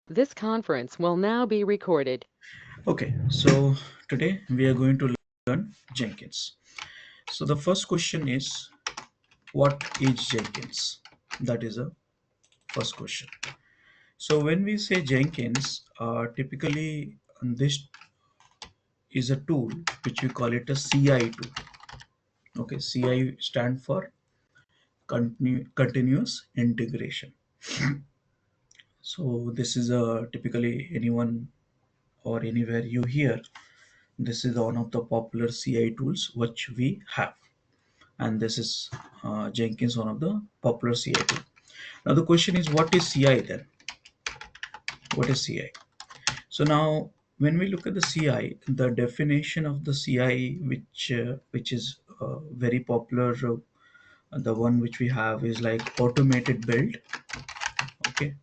This conference will now be recorded. Okay, so today we are going to learn Jenkins. So the first question is, what is Jenkins? That is a first question. So when we say Jenkins, typically this is a tool which we call it a CI tool. Okay, CI stand for continuous integration. So this is a typically anyone or anywhere you hear. This is one of the popular CI tools which we have. And this is Jenkins, one of the popular CI tool. Now the question is, what is CI then? What is CI? So now, when we look at the CI, the definition of the CI, which is very popular, the one which we have is like automated build. Okay,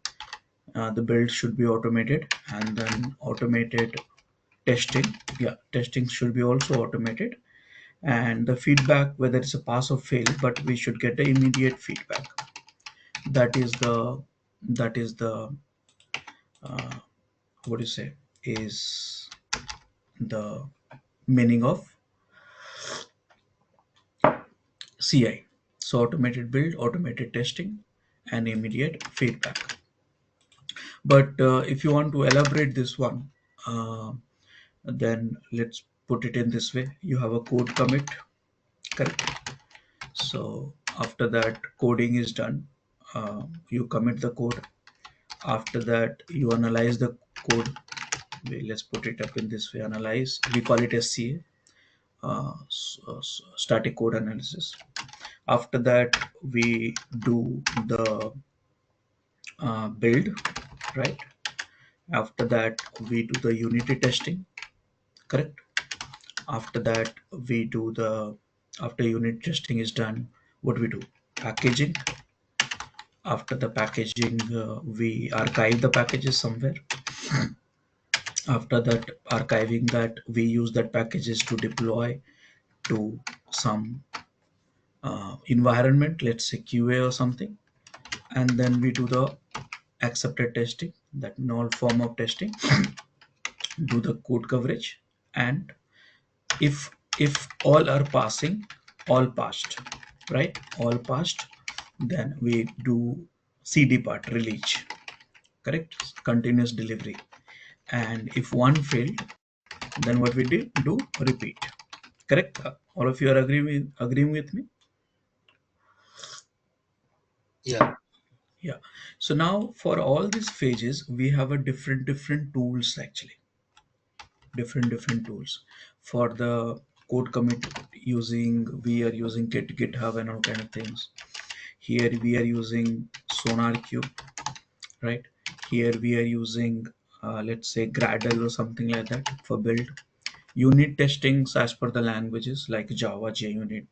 the build should be automated, and then automated testing. Yeah, testing should be also automated, and the feedback, whether it's a pass or fail, but we should get the immediate feedback. That is the uh, what do you say is the meaning of CI. So automated build, automated testing, and immediate feedback. But if you want to elaborate this one, uh, then let's put it in this way. You have a code commit, correct? So after that coding is done, you commit the code. After that you analyze the code. Let's put it up in this way: analyze, we call it SCA, static code analysis. After that we do the build, right? After that we do the unity testing, correct? After that we do the, after unit testing is done, what we do? Packaging. After the packaging, we archive the packages somewhere. After that archiving, that we use that packages to deploy to some environment, let's say QA or something. And then we do the accepted testing, that null form of testing, do the code coverage. And if all are passing, all passed, right, all passed, then we do CD part, release, correct, continuous delivery. And if one failed, then what we do repeat, correct. All of you are agreeing with me? Yeah, Yeah. So now for all these phases we have a different tools, actually different tools. For the code commit, using we are using GitHub and all kind of things. Here we are using SonarQube, right? Here we are using let's say Gradle or something like that for build. Unit testings as per the languages like Java JUnit,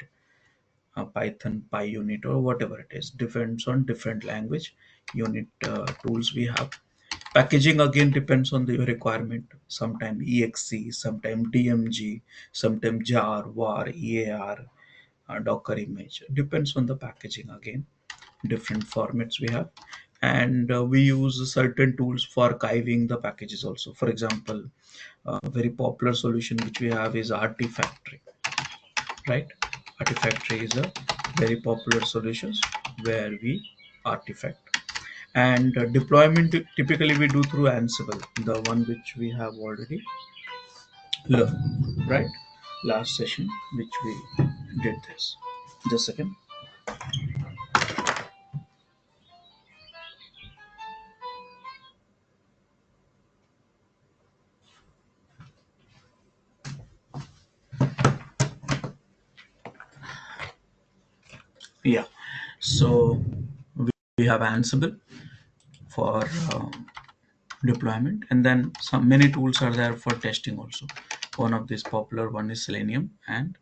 Python PyUnit, or whatever it is, depends on different language unit tools we have. Packaging again depends on the requirement. Sometimes exe, sometimes dmg, sometimes jar, var, ear, docker image, depends on the packaging again. Different formats we have. And we use certain tools for archiving the packages also. For example, a very popular solution which we have is Artifactory, right? Artifactory is a very popular solution where we artifact. And deployment typically we do through Ansible, the one which we have already learned, right? Last session which we did this. Just a second. Yeah. So we have Ansible for deployment, and then some many tools are there for testing also. One of these popular one is Selenium, and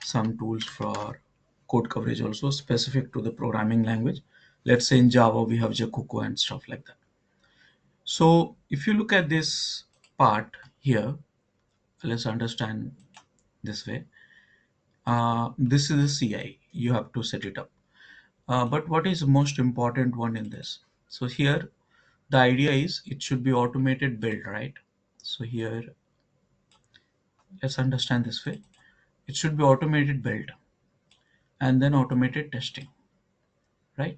some tools for code coverage also specific to the programming language. Let's say in Java we have Jacoco and stuff like that. So if you look at this part here, let's understand this way. This is a CI, you have to set it up. But what is most important one in this? So here The idea is it should be automated build, right? So here, let's understand this way. It should be automated build and then automated testing, right?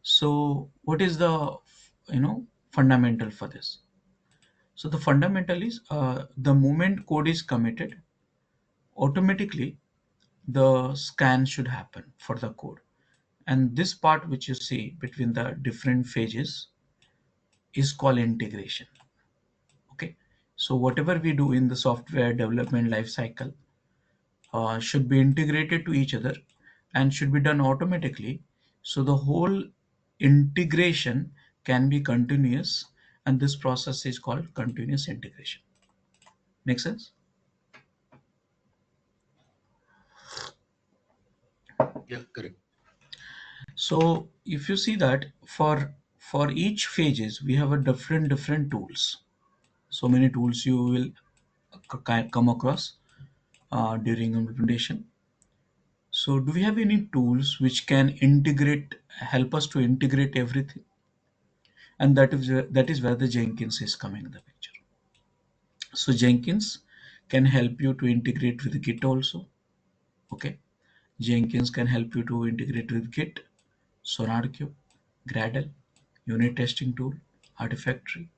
So what is the fundamental for this? So the fundamental is the moment code is committed, automatically the scan should happen for the code. And this part which you see between the different phases is called integration. Okay. So whatever we do in the software development life cycle should be integrated to each other and should be done automatically. So the whole integration can be continuous, and this process is called continuous integration. Make sense? Yeah, correct. So if you see that for each phases we have a different tools. So many tools you will come across during implementation. So do we have any tools which can help us to integrate everything? And that is where the Jenkins is coming in the picture. So Jenkins can help you to integrate with Git also. Okay. Jenkins can help you to integrate with Git, SonarQube, Gradle, unit testing tool, Artifactory,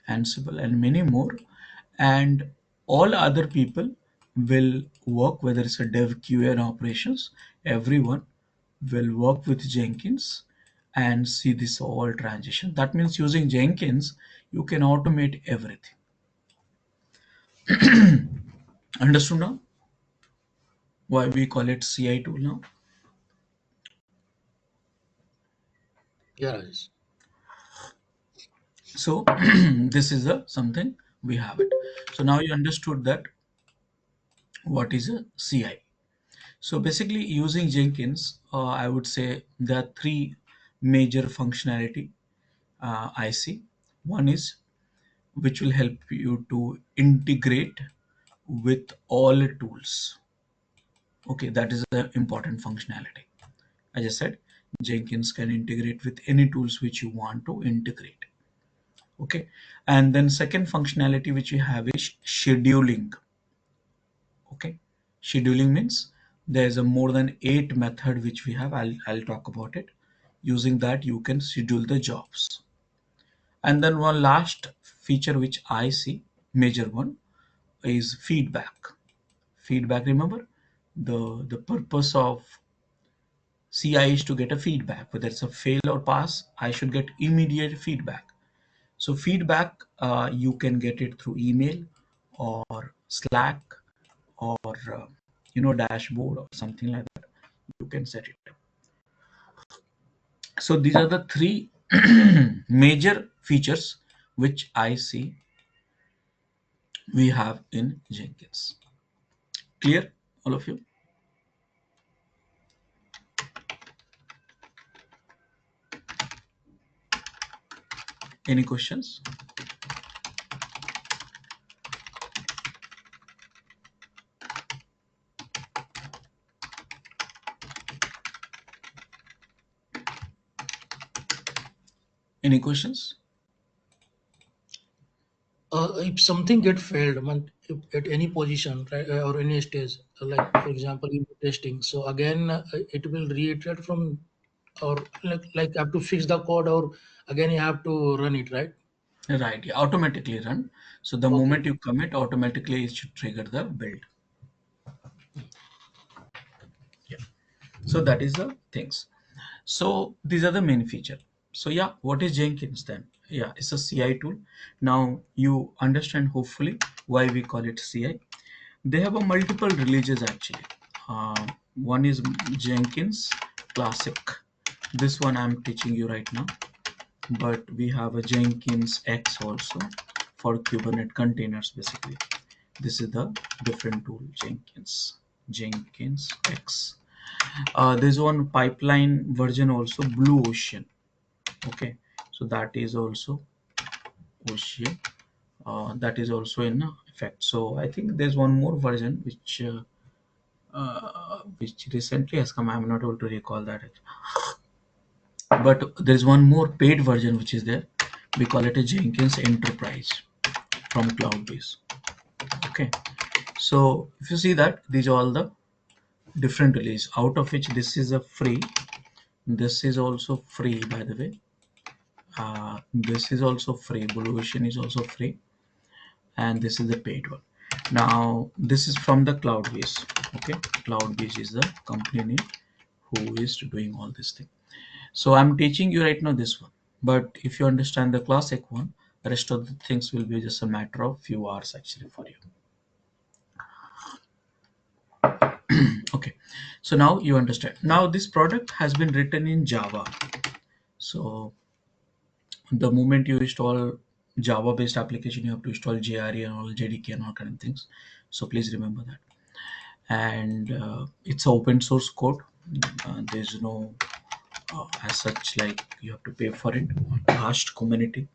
Ansible, and many more. And all other people will work, whether it's a dev, QA, and operations, everyone will work with Jenkins and see this all transition. That means using Jenkins, you can automate everything. Understood now? Why we call it CI tool now? Yeah, Rajesh. So this is a something we have it. So now you understood that what is a CI. So basically using Jenkins, I would say there are three major functionality I see. One is which will help you to integrate with all tools. Okay, that is the important functionality. As I said, Jenkins can integrate with any tools which you want to integrate. Okay, and then second functionality which we have is scheduling. Okay, scheduling means there's a more than 8 method which we have. I'll talk about it. Using that you can schedule the jobs. And then one last feature which I see, major one, is feedback. Feedback, remember, the purpose of CI is to get a feedback, whether it's a fail or pass. I should get immediate feedback. So feedback, you can get it through email or Slack or dashboard or something like that. You can set it up. So these are the three major features which I see we have in Jenkins. Clear, all of you? Any questions? Any questions? If something get failed, if at any position, right, or any stage, like for example in testing, so again it will reiterate from, or like have to fix the code, or again you have to run it, right? Right, yeah, automatically run. So the Okay. moment you commit, automatically it should trigger the build. Yeah. So that is the things. So these are the main feature. So yeah, what is Jenkins then? Yeah, it's a CI tool. Now you understand hopefully why we call it CI. They have a multiple releases actually. One is Jenkins Classic. This one I'm teaching you right now. But we have a Jenkins X also for Kubernetes containers basically. This is the different tool, Jenkins X. There's one pipeline version also, Blue Ocean. Okay, so that is also Ocean. That is also in effect. So I think there's one more version which recently has come. I'm not able to recall that, but there's one more paid version which is there, we call it a Jenkins Enterprise from Cloudbase. Okay, so if you see that these are all the different release, out of which this is a free, this is also free by the way, this is also free, Blue Ocean is also free, and this is the paid one. Now this is from the Cloudbase. Okay, Cloudbase is the company name who is doing all this thing. So I'm teaching you right now this one, but if you understand the classic one, the rest of the things will be just a matter of few hours actually for you. Okay, so now you understand. Now this product has been written in Java. So the moment you install Java based application, you have to install JRE and all JDK and all kind of things. So please remember that. And it's open source code. There's no as such like you have to pay for it. Vast community.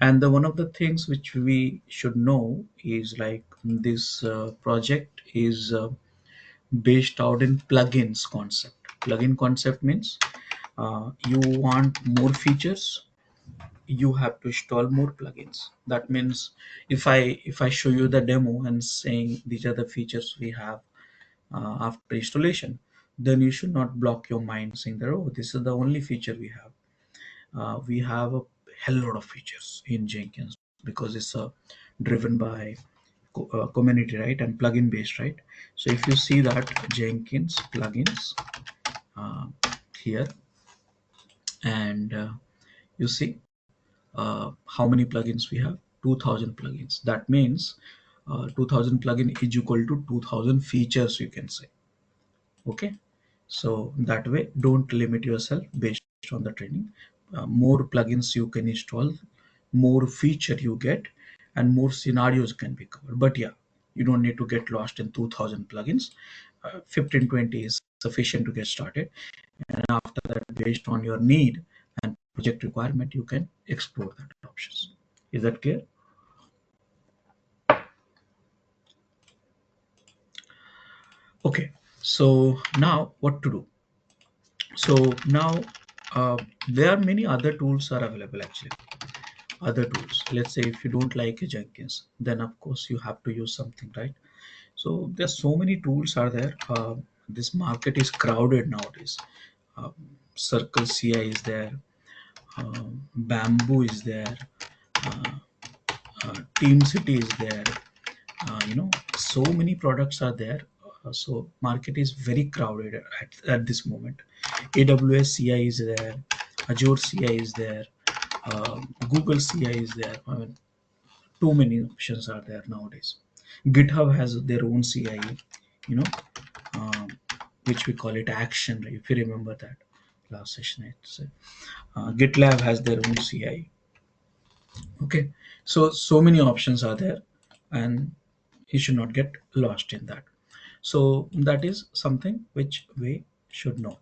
And the one of the things which we should know is like this project is based out in plugins concept. Plugin concept means you want more features, you have to install more plugins. That means if I show you the demo and saying these are the features we have after installation, then you should not block your mind saying that, oh, this is the only feature we have. We have a hell lot of features in Jenkins because it's driven by community, right, and plugin based, right? So if you see that Jenkins plugins uh, here, and you see how many plugins we have, 2000 plugins. That means 2000 plugin is equal to 2000 features, you can say. Okay, so that way don't limit yourself based on the training. More plugins you can install, more feature you get, and more scenarios can be covered. But yeah, you don't need to get lost in 2000 plugins. 15-20 is sufficient to get started, and after that, based on your need and project requirement, you can explore that options. Is that clear? Okay, so now what to do? So now there are many other tools are available actually. Other tools, let's say if you don't like Jenkins, then of course you have to use something, right? So there's so many tools are there. This market is crowded nowadays. uh, Circle CI is there, Bamboo is there, uh, Team City is there. So many products are there. So market is very crowded at this moment. AWS CI is there, Azure CI is there, Google CI is there. I mean, too many options are there nowadays. GitHub has their own CI, you know, um, which we call it Action. Right? If you remember that last session, I said GitLab has their own CI. Okay, so many options are there, and you should not get lost in that. So that is something which we should know.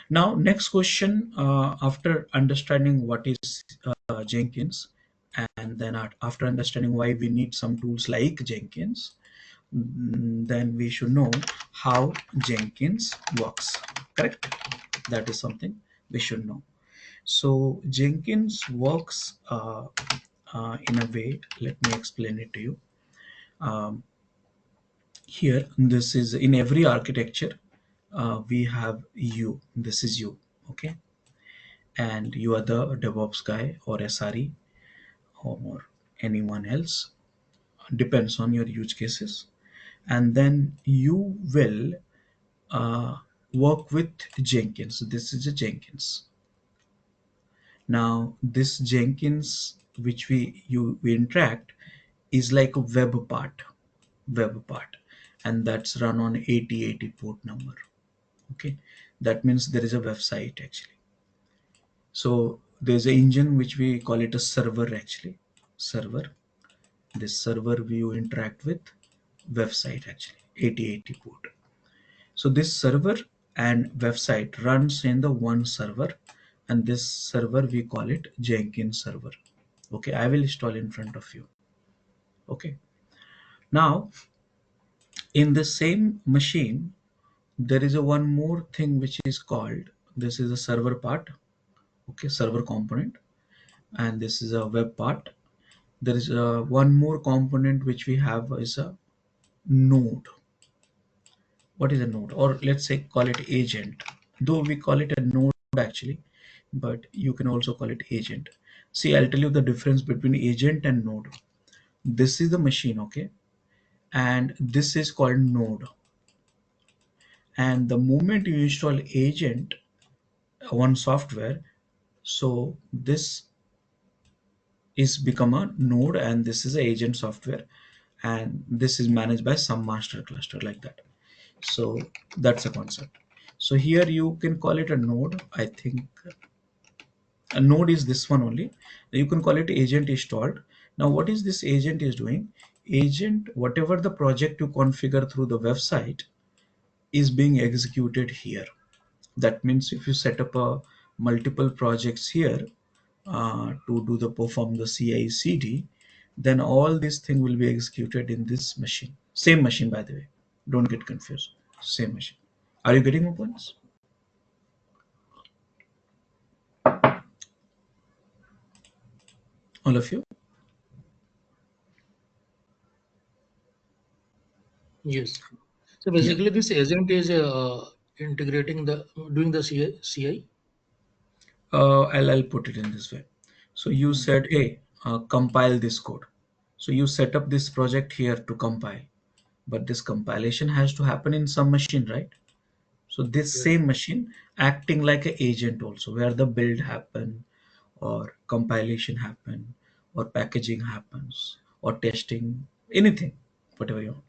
Now, next question, after understanding what is Jenkins, and then after understanding why we need some tools like Jenkins, then we should know how Jenkins works. Correct? That is something we should know. So Jenkins works in a way. Let me explain it to you. Um, Here, this is in every architecture. We have you. This is you. Okay, and you are the DevOps guy or SRE or anyone else, depends on your use cases. And then you will work with Jenkins. This is a Jenkins. Now this Jenkins which we interact is like a web part, and that's run on 8080 port number. Okay, that means there is a website actually. So there's an engine which we call it a server actually. Server, this server view interact with website actually, 8080 port. So this server and website runs in the one server, and this server we call it Jenkins server. Okay, I will install in front of you. Okay, now in the same machine there is a one more thing which is called, this is a server part. Okay, server component, and this is a web part. There is one more component which we have is a node. What is a node, or let's say call it agent, though we call it a node actually, but you can also call it agent. See, I'll tell you the difference between agent and node. This is the machine, okay, and this is called node. And the moment you install agent, one software, so this is become a node, and this is a agent software, and this is managed by some master cluster like that. So that's a concept. So here you can call it a node. I think a node is this one only. You can call it agent installed. Now what is this agent is doing? Agent, whatever the project you configure through the website, is being executed here. That means if you set up a multiple projects here, to do the perform the CI CD, then all this thing will be executed in this machine. Same machine, by the way. Don't get confused. Same machine. Are you getting my points? All of you? Yes. So Yeah. basically, this agent is integrating the doing the CI. I'll put it in this way. So you Hmm. said, hey, compile this code. So you set up this project here to compile, but this compilation has to happen in some machine, right? So this Yes. same machine acting like an agent also, where the build happen, or compilation happen, or packaging happens, or testing, anything, whatever you want.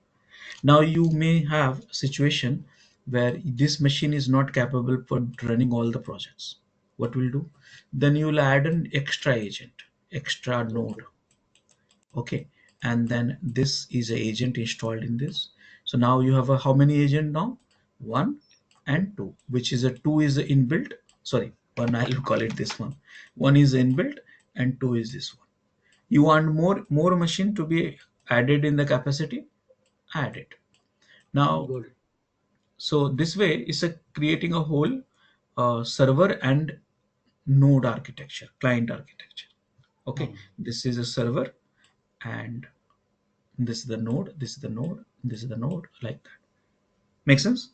Now you may have a situation where this machine is not capable for running all the projects. What will do? Then you will add an extra agent, extra node. Okay. Okay, and then this is a agent installed in this. So now you have a how many agent now? One and two, which is a two is a inbuilt. Sorry, one, I'll call it this one. One is inbuilt and two is this one. You want more machine to be added in the capacity? Add it. Now, Got it. so this way is a creating a whole server and node architecture, client architecture. Okay, Hmm. this is a server, and this is the node, this is the node, this is the node, like that. Make sense?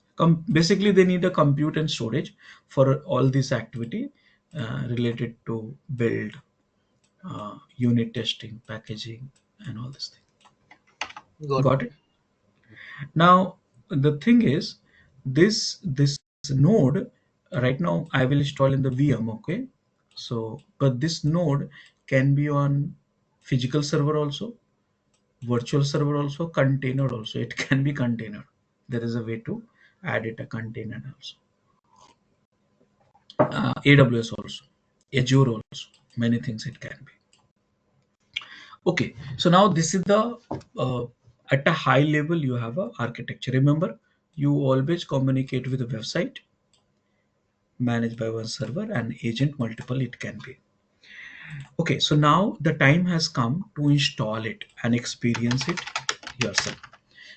Basically, they need a compute and storage for all this activity related to build, unit testing, packaging, and all this thing. Got it. Got it? Now, the thing is, this node right now I will install in the VM. Okay, so but this node can be on physical server also, virtual server also, container also. It can be container. There is a way to add it a container also. AWS also, Azure also, many things it can be. Okay, so now this is the at a high level you have a architecture. Remember, you always communicate with a website managed by one server and agent multiple it can be. Okay, so now the time has come to install it and experience it yourself.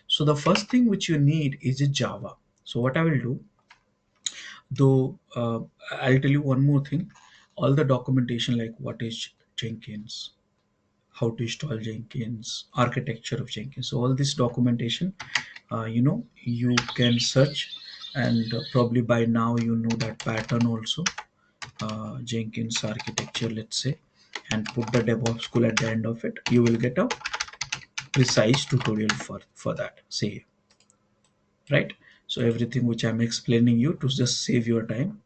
So the first thing which you need is a Java. So what I will do, though, I'll tell you one more thing. All the documentation like what is Jenkins, how to install Jenkins, architecture of Jenkins. So all this documentation, you can search, and probably by now you know that pattern also. Jenkins architecture, let's say, and put the DevOps school at the end of it. You will get a precise tutorial for that. Say, right? So everything which I'm explaining you to just save your time,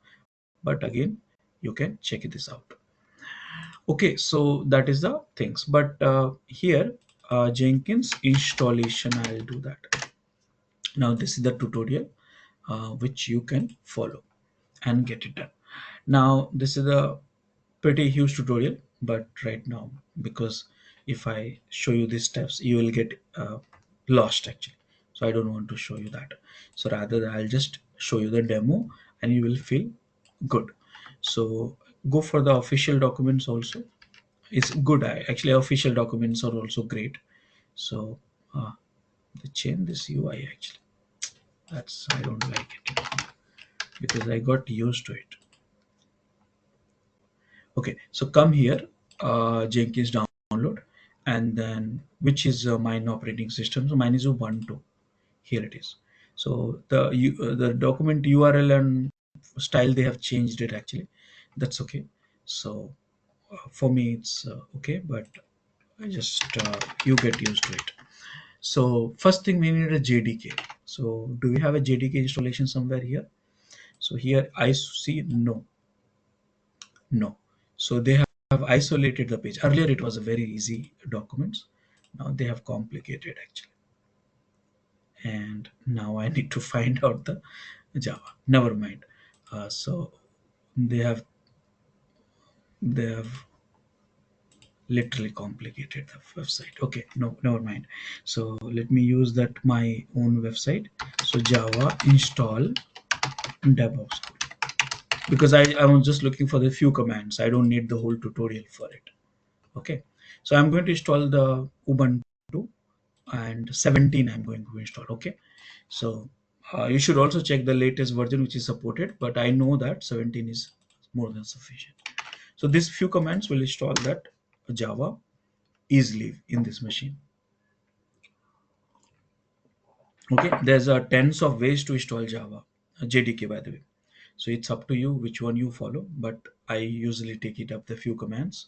but again, you can check this out. Okay, so that is the things. But here, Jenkins installation, I'll do that. Now this is the tutorial which you can follow and get it done. Now this is a pretty huge tutorial, but right now, because if I show you these steps you will get lost actually. So I don't want to show you that. So rather I'll just show you the demo and you will feel good. So go for the official documents also. It's good. Actually official documents are also great. So uh, they change this UI actually. That's, I don't like it because I got used to it. Okay, so come here. Jenkins download, and then which is mine operating system. So mine is Ubuntu. Here it is. So the document URL and style, they have changed it actually. That's okay. So for me it's okay, but I just you get used to it. So first thing, we need a JDK. So do we have a JDK installation somewhere here? So here I see no. So they have isolated the page. Earlier it was a very easy documents. Now they have complicated actually. And now I need to find out the Java. Never mind. So they have they have literally complicated the website. Okay, no, never mind. So let me use that my own website. So Java install DevOps, because I was just looking for the few commands. I don't need the whole tutorial for it. Okay, so I'm going to install the Ubuntu, and 17 I'm going to install. Okay, so you should also check the latest version which is supported, but I know that 17 is more than sufficient. So these few commands will install that Java easily in this machine. Okay, there's tens of ways to install Java, JDK by the way. So it's up to you which one you follow, but I usually take it up the few commands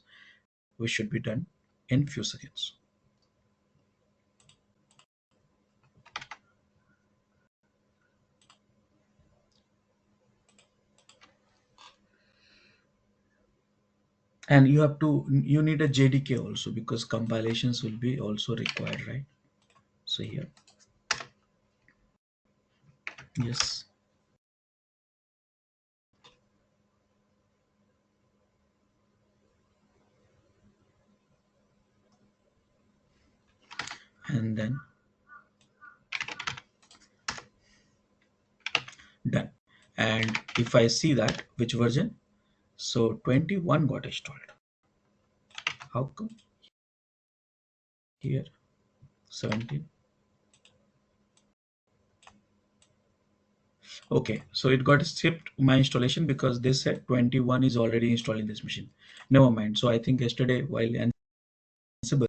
which should be done in few seconds. And you need a JDK also, because compilations will be also required, right? So here, yes, and then done. And if I see that which version, so 21 got installed. How come here 17? Okay, so it got skipped my installation because they said 21 is already installed in this machine. Never mind. So I think yesterday while Ansible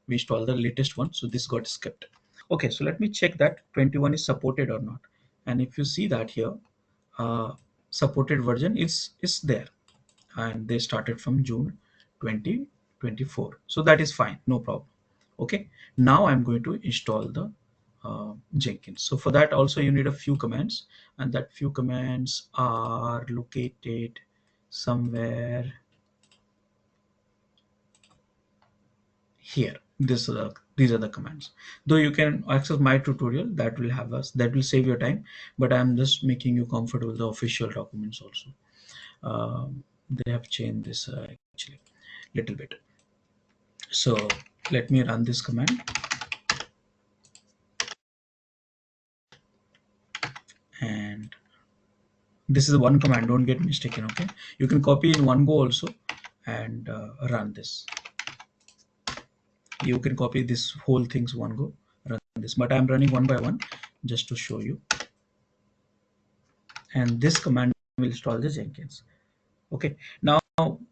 we installed the latest one, so this got skipped. Okay, so let me check that 21 is supported or not. And if you see that here, supported version is there, and they started from June 2024. So that is fine, no problem. Okay, now I'm going to install the Jenkins. So for that also you need a few commands, and that few commands are located somewhere here. These are the commands. Though you can access my tutorial, that will have us, that will save your time, but I'm just making you comfortable with the official documents also. They have changed this actually little bit. So let me run this command, and this is one command, don't get mistaken. Okay, you can copy in one go also and run this. You can copy this whole things one go, run this, but I'm running one by one just to show you. And this command will install the Jenkins. Okay, now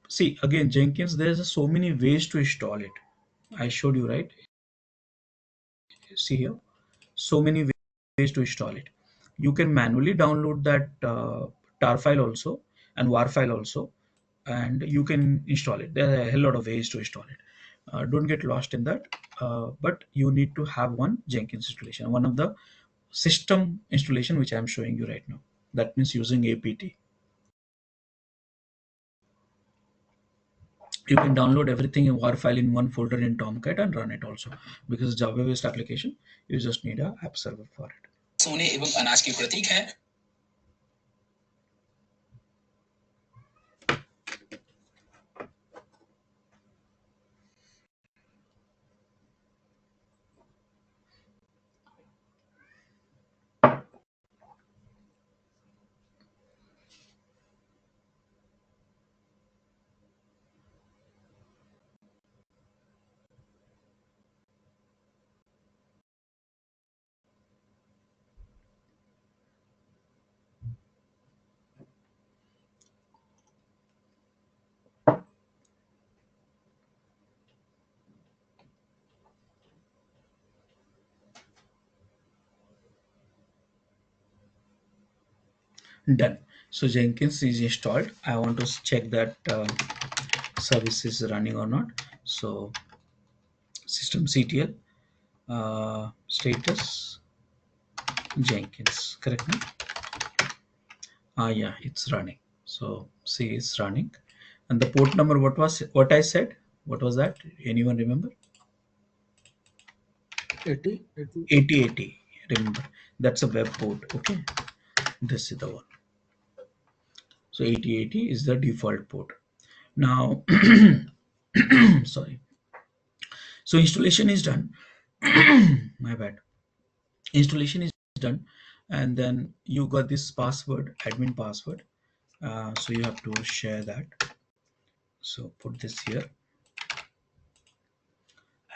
see again Jenkins, there's so many ways to install it. I showed you, right? See here, so many ways to install it. You can manually download that tar file also and war file also, and you can install it. There are a hell lot of ways to install it. Don't get lost in that, but you need to have one Jenkins installation, one of the system installation which I'm showing you right now. That means using apt. You can download everything in war file in one folder in Tomcat and run it also, because Java based application, you just need a app server for it. सोने एवं अनाज की प्रतीक है। Done. So Jenkins is installed. I want to check that service is running or not. So systemctl status Jenkins, correct me? Yeah, it's running. So see, it's running. And the port number, what I said? What was that? Anyone remember? 80. 8080. Remember, that's a web port. Okay, this is the one. So 8080 is the default port. Now, sorry. So installation is done. My bad. Installation is done, and then you got this password, admin password. So you have to share that. So put this here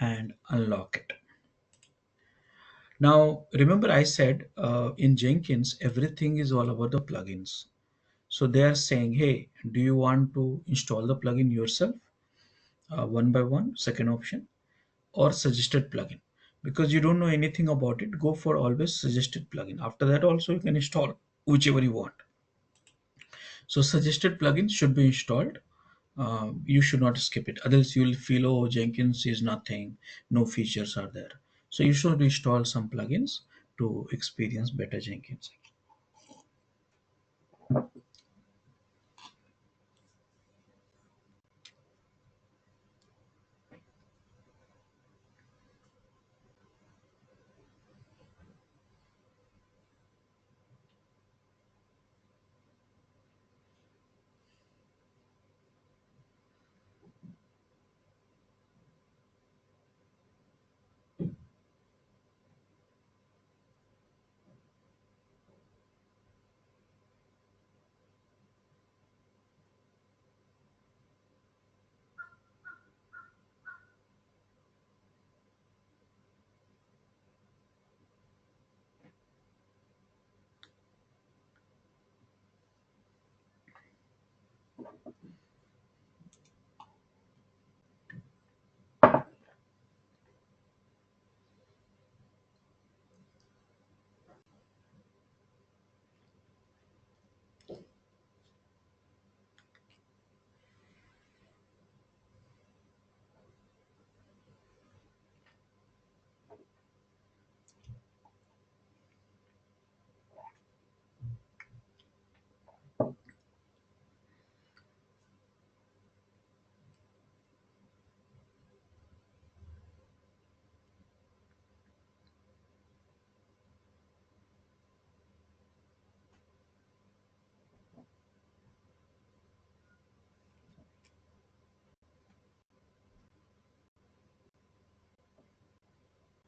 and unlock it. Now remember I said in Jenkins everything is all about the plugins. So they are saying, hey, do you want to install the plugin yourself, one by one, second option, or suggested plugin? Because you don't know anything about it, go for always suggested plugin. After that also you can install whichever you want. So suggested plugins should be installed. You should not skip it, otherwise you will feel, oh, Jenkins is nothing, no features are there. So you should install some plugins to experience better Jenkins.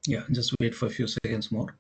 Yeah, just wait for a few seconds more.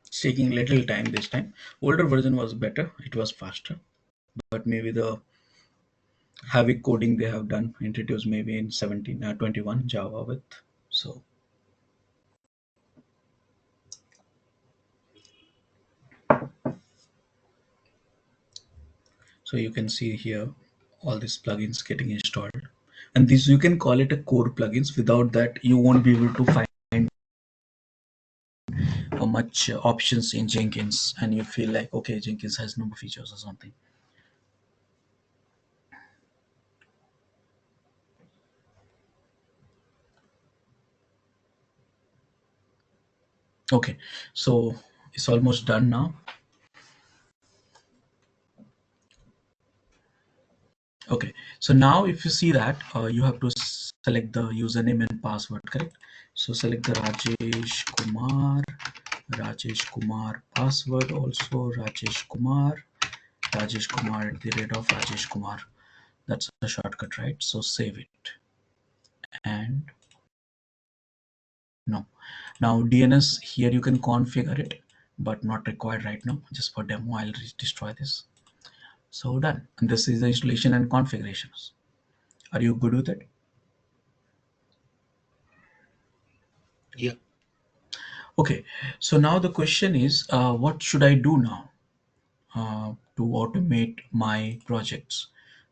It's taking little time this time. Older version was better, it was faster, but maybe the heavy coding they have done introduced maybe in 21 Java with. So so you can see here all these plugins getting installed, and this you can call it a core plugins. Without that you won't be able to find much options in Jenkins, and you feel like, okay, Jenkins has no features or something. Okay, so it's almost done now. Okay, so now if you see that you have to select the username and password, correct? So select the Rajesh Kumar Rajesh Kumar, password also Rajesh Kumar, Rajesh Kumar at the rate of Rajesh Kumar. That's a shortcut, right? So save it. And no, now DNS here you can configure it, but not required right now. Just for demo, I'll destroy this. So done. And this is the installation and configurations. Are you good with it? Yeah. Okay. So now the question is, what should I do now to automate my projects,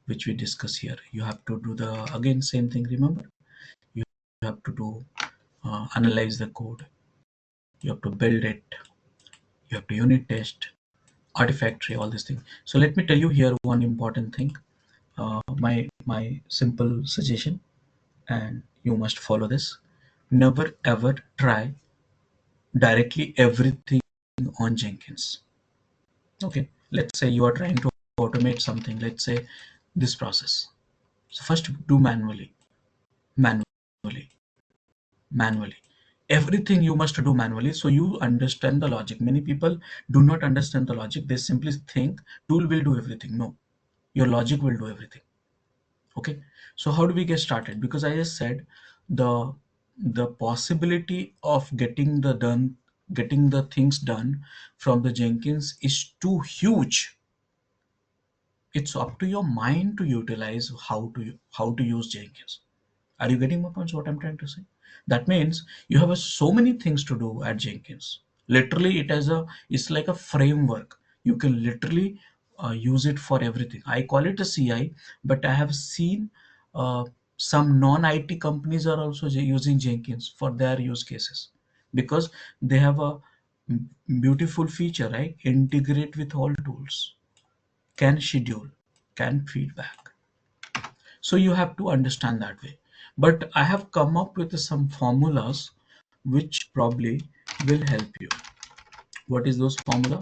which we discuss here? You have to do the again same thing. Remember, you have to do analyze the code. You have to build it. You have to unit test, artifactory, all these things. So let me tell you here one important thing. My simple suggestion, and you must follow this. Never ever try directly everything on Jenkins. Okay, let's say you are trying to automate something. Let's say this process. So first do manually, manually. Everything you must do manually so you understand the logic. Many people do not understand the logic. They simply think tool will do everything. No, your logic will do everything. Okay, so how do we get started? Because I just said the the possibility of getting the things done from the Jenkins is too huge. It's up to your mind to utilize how to use Jenkins. Are you getting my points? What I'm trying to say? That means you have so many things to do at Jenkins. Literally, it's like a framework. You can literally use it for everything. I call it a CI, but I have seen uh, some non-IT companies are also using Jenkins for their use cases because they have a beautiful feature, right? Integrate with all tools, can schedule, can feedback. So you have to understand that way. But I have come up with some formulas which probably will help you. What is those formula?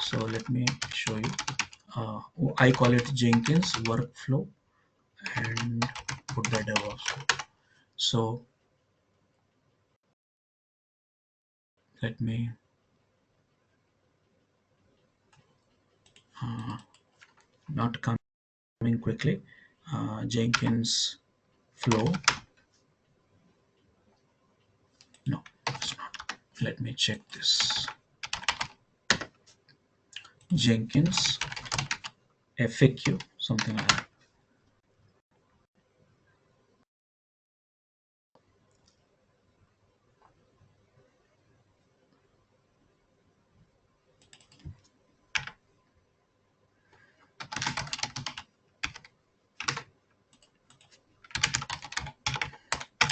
So let me show you. I call it Jenkins workflow and put the DevOps. So let me not coming quickly. Jenkins flow. No, it's not. Let me check this. Jenkins FAQ, something like that.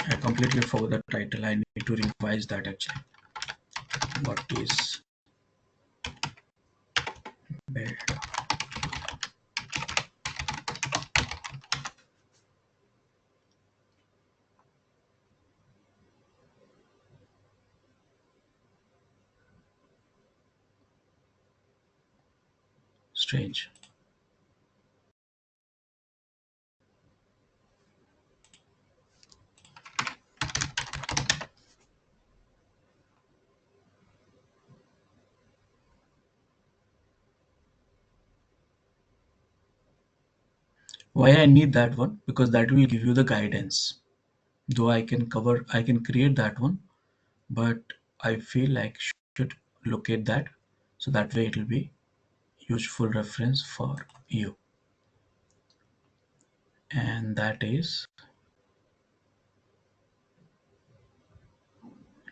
I completely forgot the title. I need to revise that actually. What is build? Strange. Why I need that one? Because that will give you the guidance. Though I can create that one, but I feel like should locate that so that way it will be useful reference for you. And that is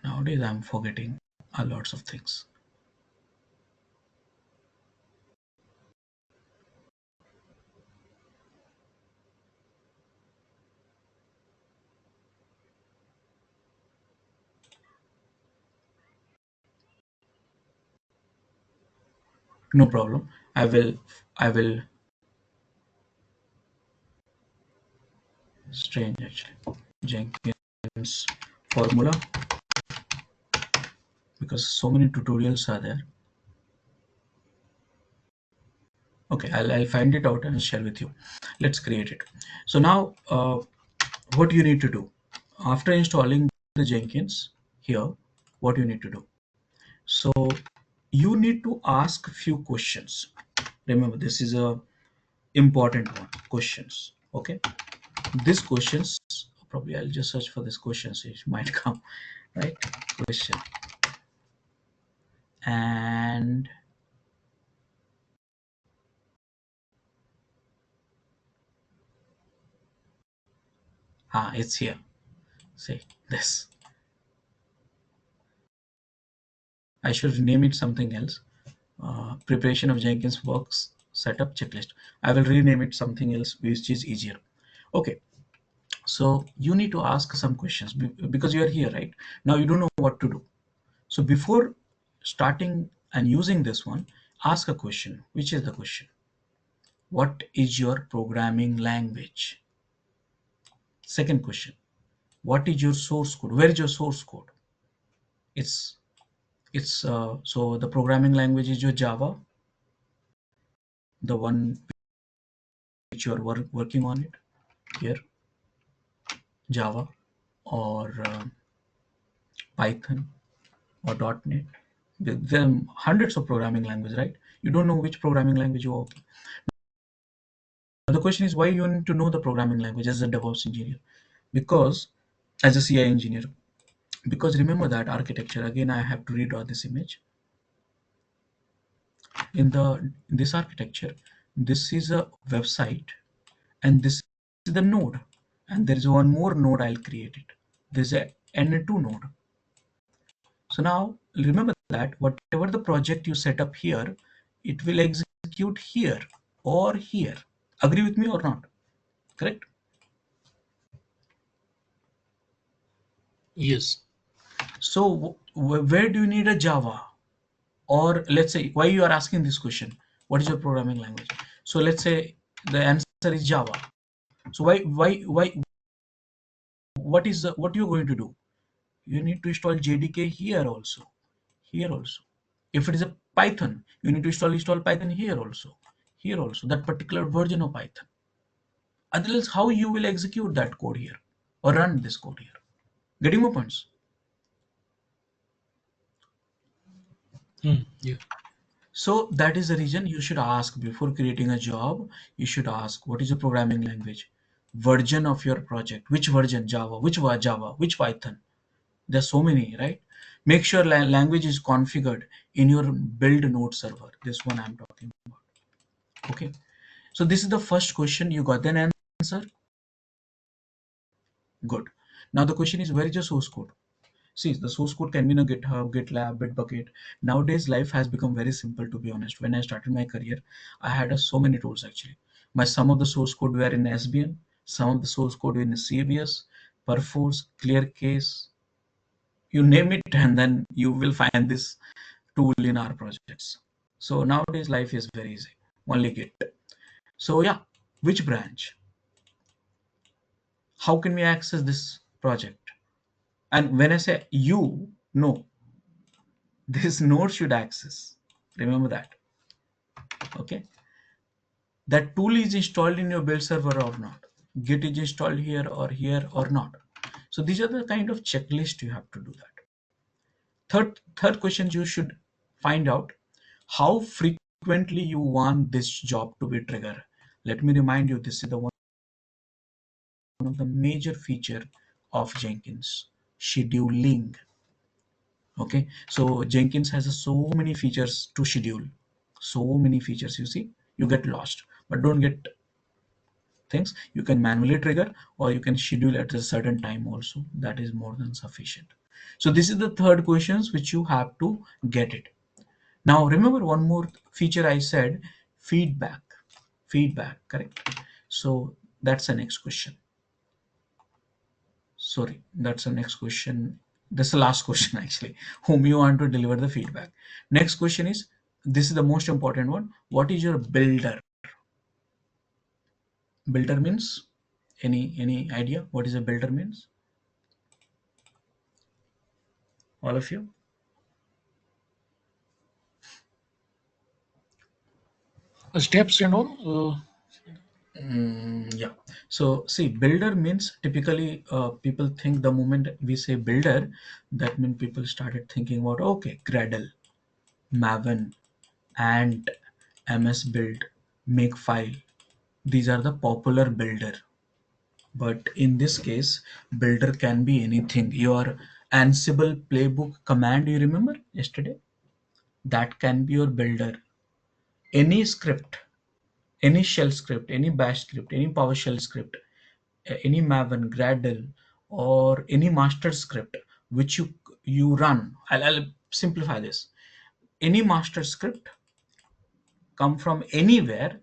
nowadays I'm forgetting a lots of things. No problem. I will strange actually. Jenkins formula, because so many tutorials are there. Okay, I'll find it out and share with you. Let's create it. So now what you need to do after installing the Jenkins here, what you need to do, So you need to ask few questions. Remember, this is a important one. Questions. Okay. These questions, probably I'll just search for this questions. It might come, right? Question. And it's here. See this. I should rename it something else. Preparation of Jenkins works setup checklist. I will rename it something else which is easier. Okay. So you need to ask some questions because you are here, right? Now you don't know what to do. So before starting and using this one, ask a question. Which is the question? What is your programming language? Second question. What is your source code? Where is your source code? It's so the programming language is your Java, the one which you are working on it here, Java or Python or .NET. There are hundreds of programming languages, right? You don't know which programming language you are working. Now the question is why you need to know the programming language as a DevOps engineer, because as a CI engineer, because remember that architecture. Again, I have to redraw this image. In this architecture, this is a website, and this is the node, and there is one more node. I'll create it. There's a N2 node. So now remember that whatever the project you set up here, it will execute here or here. Agree with me or not? Correct? Yes. So where do you need a Java? Or let's say why you are asking this question, what is your programming language? So let's say the answer is Java. So why what you're going to do? You need to install JDK here also. If it is a Python, you need to install Python here also, that particular version of Python. Otherwise, how you will execute that code here or run this code here? Getting my points? Yeah. So that is the reason you should ask before creating a job. You should ask what is the programming language, version of your project, which version, Java, Java, which Python. There's so many, right? Make sure language is configured in your build node server. This one I'm talking about. Okay. So this is the first question. You got an answer. Good. Now the question is, where is your source code? See, the source code can be in a GitHub, GitLab, Bitbucket. Nowadays, life has become very simple, to be honest. When I started my career, I had so many tools actually. Some of the source code were in SBN, some of the source code in CBS, Perforce, ClearCase, you name it, and then you will find this tool in our projects. So nowadays, life is very easy. Only Git. So yeah, which branch? How can we access this project? And when I say you, no, this node should access. Remember that. Okay. That tool is installed in your build server or not. Git is installed here or not. So these are the kind of checklist you have to do that. Third question, you should find out how frequently you want this job to be triggered. Let me remind you, this is the one of the major feature of Jenkins, scheduling. Okay, so Jenkins has so many features to schedule, so many features. You see, you get lost, but don't get things. You can manually trigger or you can schedule at a certain time also. That is more than sufficient. So this is the third questions which you have to get it. Now remember one more feature I said, feedback. Feedback, correct? So that's the next question. Sorry, that's the next question. That's the last question actually. Whom you want to deliver the feedback. Next question is, this is the most important one. What is your builder? Builder means, any idea what is a builder means? All of you? Steps and all. Yeah. So see, builder means typically people think the moment we say builder, that means people started thinking about okay, Gradle, Maven, Ant, MS Build, Makefile. These are the popular builder. But in this case, builder can be anything. Your Ansible playbook command you remember yesterday? That can be your builder. Any script, any shell script, any bash script, any PowerShell script, any Maven, Gradle, or any master script which you run. I'll simplify this. Any master script come from anywhere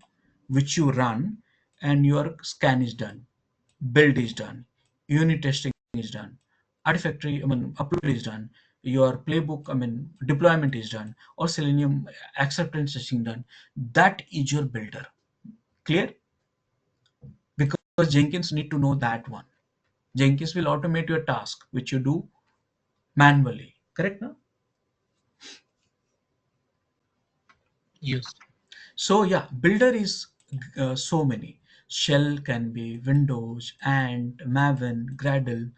which you run, and your scan is done, build is done, unit testing is done, artifactory, I mean, upload is done, your playbook, I mean, deployment is done, or Selenium acceptance testing done. That is your builder. Clear? Because Jenkins need to know that one. Jenkins will automate your task which you do manually. Correct now? Yes. So yeah, builder is so many. Shell can be Windows, Ant, Maven, Gradle,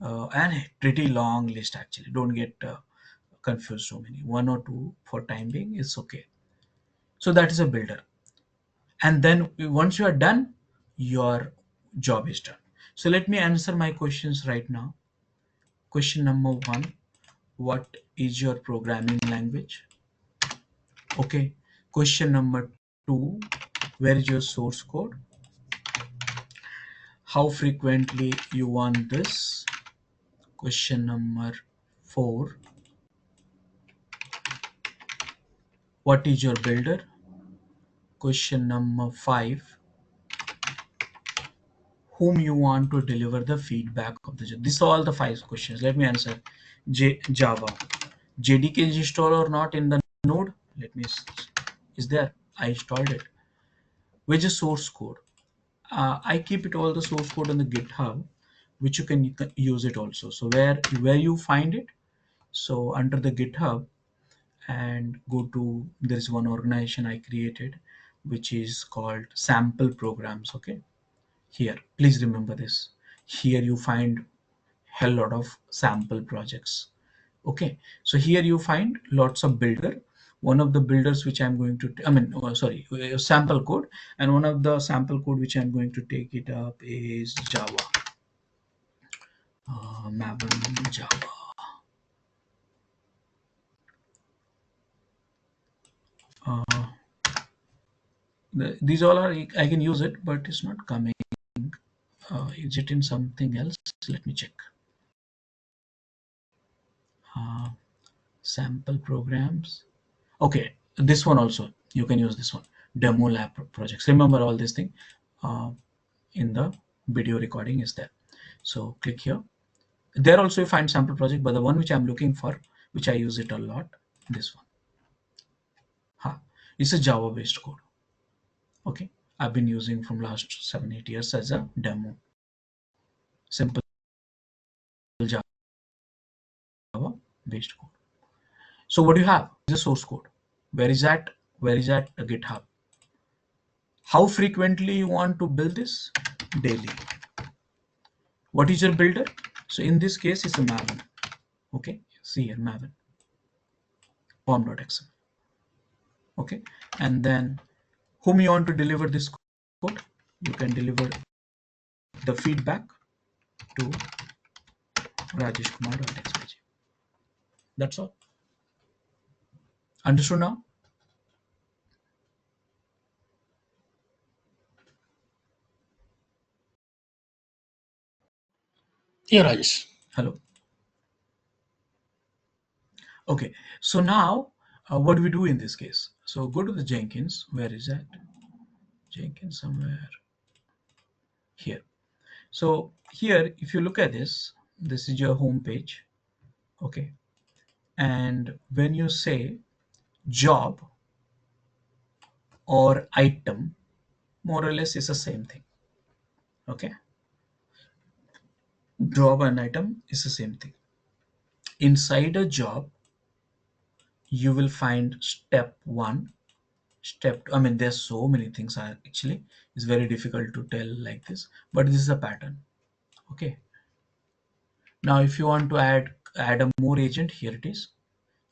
and a pretty long list actually. Don't get confused. So many, one or two for time being is okay. So that is a builder, and then once you are done, your job is done. So let me answer my questions right now. Question number one: what is your programming language? Okay. Question number two: where is your source code? How frequently you want this? Question number four: what is your builder? Question number five: whom you want to deliver the feedback of the job? These are all the five questions. Let me answer. Java. JDK is installed or not in the node? Let me. Is there? I installed it. Which is source code? I keep it all the source code on the GitHub, which you can use it also. So where you find it? So under the GitHub, and go to, there is one organization I created which is called sample programs. Okay, here please remember this. Here you find hell lot of sample projects. Okay, so here you find lots of builder. One of the builders which I'm going to sorry, sample code, and one of the sample code which I'm going to take it up is Java, Maven Java. uh, these all are, I can use it, but it's not coming. Is it in something else? Let me check. uh, Sample programs. Okay, this one also you can use this one. Demo lab projects. Remember all this thing uh, in the video recording is there. So click here. There also you find sample project, but the one which I'm looking for, which I use it a lot, this one. It's a Java based code. Okay, I've been using from last 7-8 years as a demo. Simple Java based code. So what do you have? Is a source code. Where is that? Where is that? GitHub. How frequently you want to build this? Daily. What is your builder? So in this case, it's a Maven. Okay, see here, Maven. Pom.xml. Okay, and then whom you want to deliver this code? You can deliver the feedback to rajeshkumar.xyz. That's all. Understood now? Yeah, Rajesh. Hello. Okay, so now what do we do in this case? So go to the Jenkins. Where is that? Jenkins somewhere here. So here, if you look at this is your home page. Okay, and when you say job or item, more or less is the same thing. Okay, job and item is the same thing. Inside a job, you will find step one, step two. I mean, there's so many things are actually It's very difficult to tell like this, but this is a pattern. Okay. Now, if you want to add a more agent, here it is.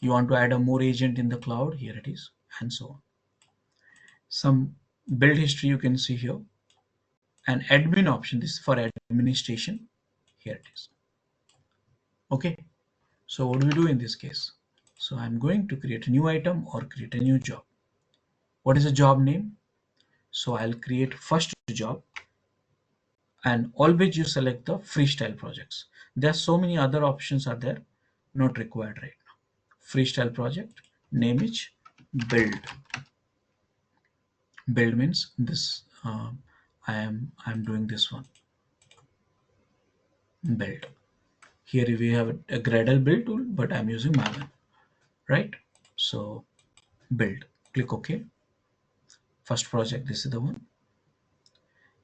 You want to add a more agent in the cloud, here it is, and so on. Some build history you can see here. An admin option, this is for administration, here it is. Okay, so what do we do in this case? So I'm going to create a new item or create a new job. What is the job name? So I'll create first job, and always you select the freestyle projects. There are so many other options are there, not required right now. Freestyle project, name is build. Build means this. I'm doing this one. Build. Here we have a Gradle build tool, but I'm using Maven, right? So build. Click OK. First project. This is the one.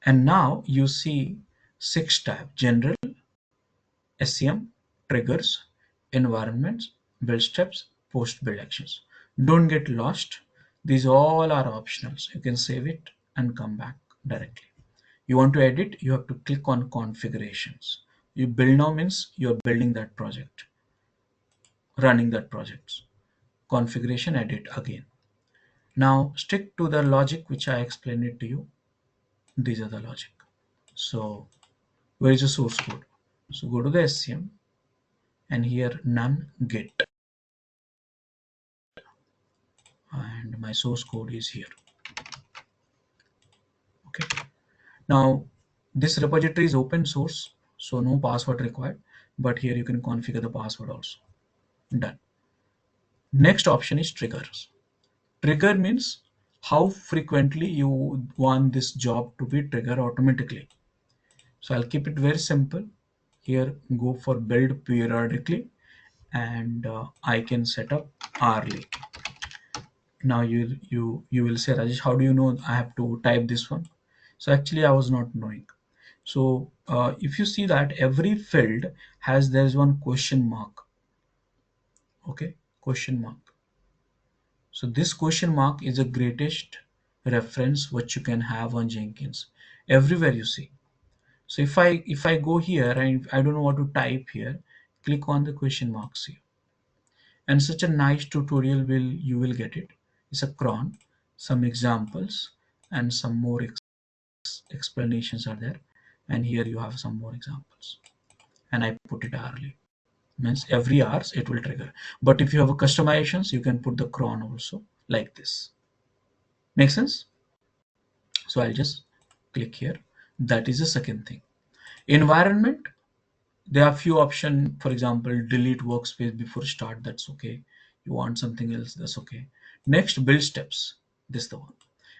And now you see 6 tab: general, SCM, triggers, environments, build steps, post build actions. Don't get lost. These all are optionals. You can save it and come back directly. You want to edit, you have to click on configurations. You build now means you're building that project, running that project. Configuration, edit again. Now stick to the logic which I explained it to you. These are the logic. So where is the source code? So go to the SCM and here none git, and my source code is here. Okay. Now this repository is open source, so no password required, but here you can configure the password also. Done. Next option is triggers. Trigger means how frequently you want this job to be triggered automatically. So I'll keep it very simple. Here go for build periodically, and I can set up hourly. Now you will say, Rajesh, how do you know I have to type this one? So actually I was not knowing. So if you see that every field there's one question mark. Okay, question mark. So this question mark is the greatest reference what you can have on Jenkins. Everywhere you see. So if I go here and I don't know what to type here, click on the question marks here. And such a nice tutorial you will get it. It's a cron, some examples and some more explanations are there. And here you have some more examples. And I put it hourly. Means every hours it will trigger. But if you have a customizations, you can put the cron also like this. Make sense? So I'll just click here. That is the second thing. Environment, there are few options. For example, delete workspace before start, that's okay. You want something else, that's okay. Next, build steps, this is the one,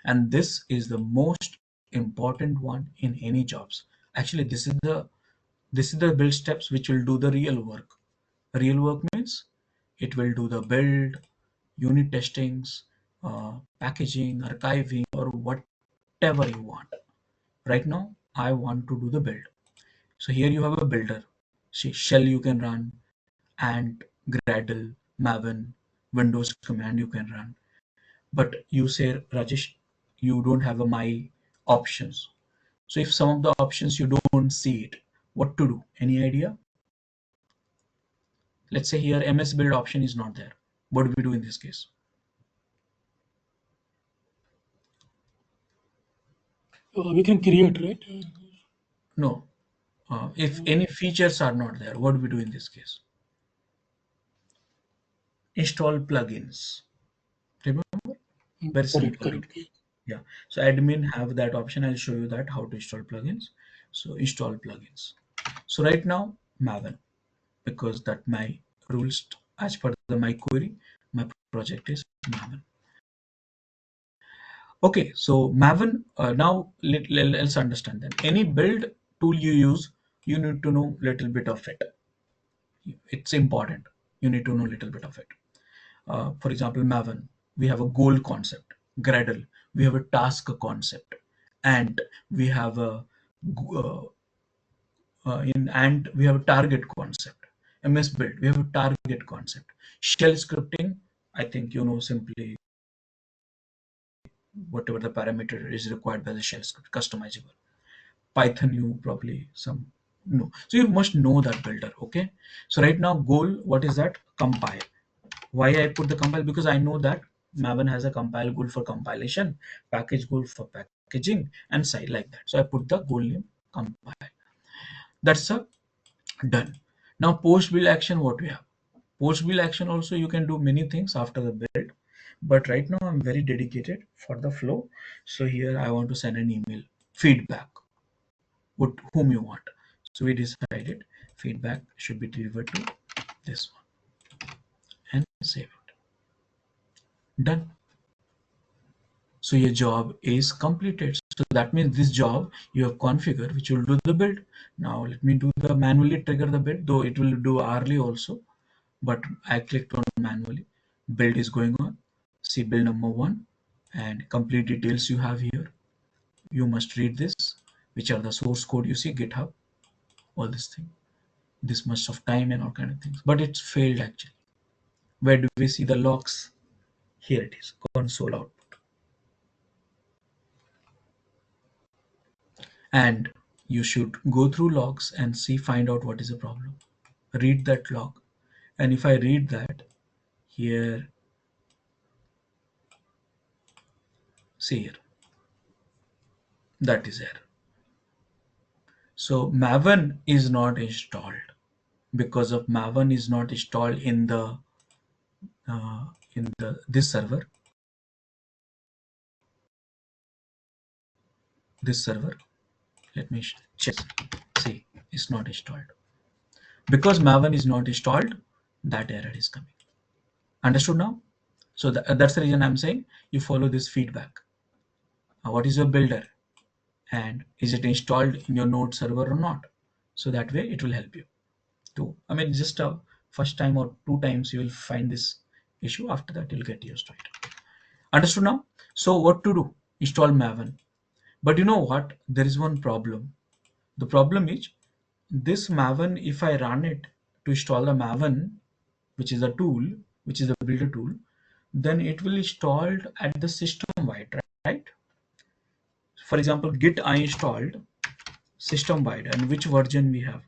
and this is the most important one in any jobs. Actually, this is the build steps which will do the real work. Real work means it will do the build, unit testings, packaging, archiving, or whatever you want. Right now I want to do the build. So here you have a builder. See, shell you can run, and Gradle, Maven, Windows command you can run. But you say, Rajesh, you don't have my options. So if some of the options you don't see it, what to do? Any idea? Let's say here MS build option is not there. What do we do in this case? We can create, right? No. If any features are not there, what do we do in this case? Install plugins. Remember? Very Correct, simple. correct. Yeah, so admin have that option. I'll show you that how to install plugins. So install plugins. So right now Maven, because that my rules as per my query, my project is Maven. Okay, so Maven, now let's understand that any build tool you use, you need to know little bit of it. It's important. You need to know little bit of it. For example, Maven, we have a goal concept. Gradle, we have a task concept. And we have a and we have a target concept. MS Build, we have a target concept. Shell scripting, I think you know simply whatever the parameter is required by the shell script, customizable. Python, you probably some no. So you must know that builder. Okay. So right now goal, what is that? Compile. Why I put the compile? Because I know that Maven has a compile goal for compilation, package goal for packaging, and side like that. So I put the goal name compile. That's a done. Now post build action, what we have? Post build action also you can do many things after the build, but right now I'm very dedicated for the flow. So here I want to send an email feedback with whom you want. So we decided feedback should be delivered to this one and save it. Done. So your job is completed. So that means this job you have configured, which will do the build. Now let me do the manually trigger the build, though it will do hourly also, but I clicked on manually. Build is going on. See build number 1 and complete details you have here. You must read this, which are the source code you see, GitHub, all this thing. This much of time and all kind of things. But it's failed actually. Where do we see the logs? Here it is, console output. And you should go through logs and see, find out what is the problem. Read that log. And if I read that, here, see here, that is error. So Maven is not installed because of Maven is not installed in the this server. This server. Let me check. See, it's not installed. Because Maven is not installed, that error is coming. Understood now? So that's the reason I'm saying you follow this feedback. What is your builder? And is it installed in your node server or not? So that way it will help you to, I mean, just a first time or 2 times you will find this issue. After that, you'll get used to it. Understood now? So what to do? Install Maven. But you know what? There is one problem. The problem is this Maven, if I run it to install the Maven, which is a tool, which is a builder tool, then it will install at the system wide, right? For example, git I installed system wide, and which version we have?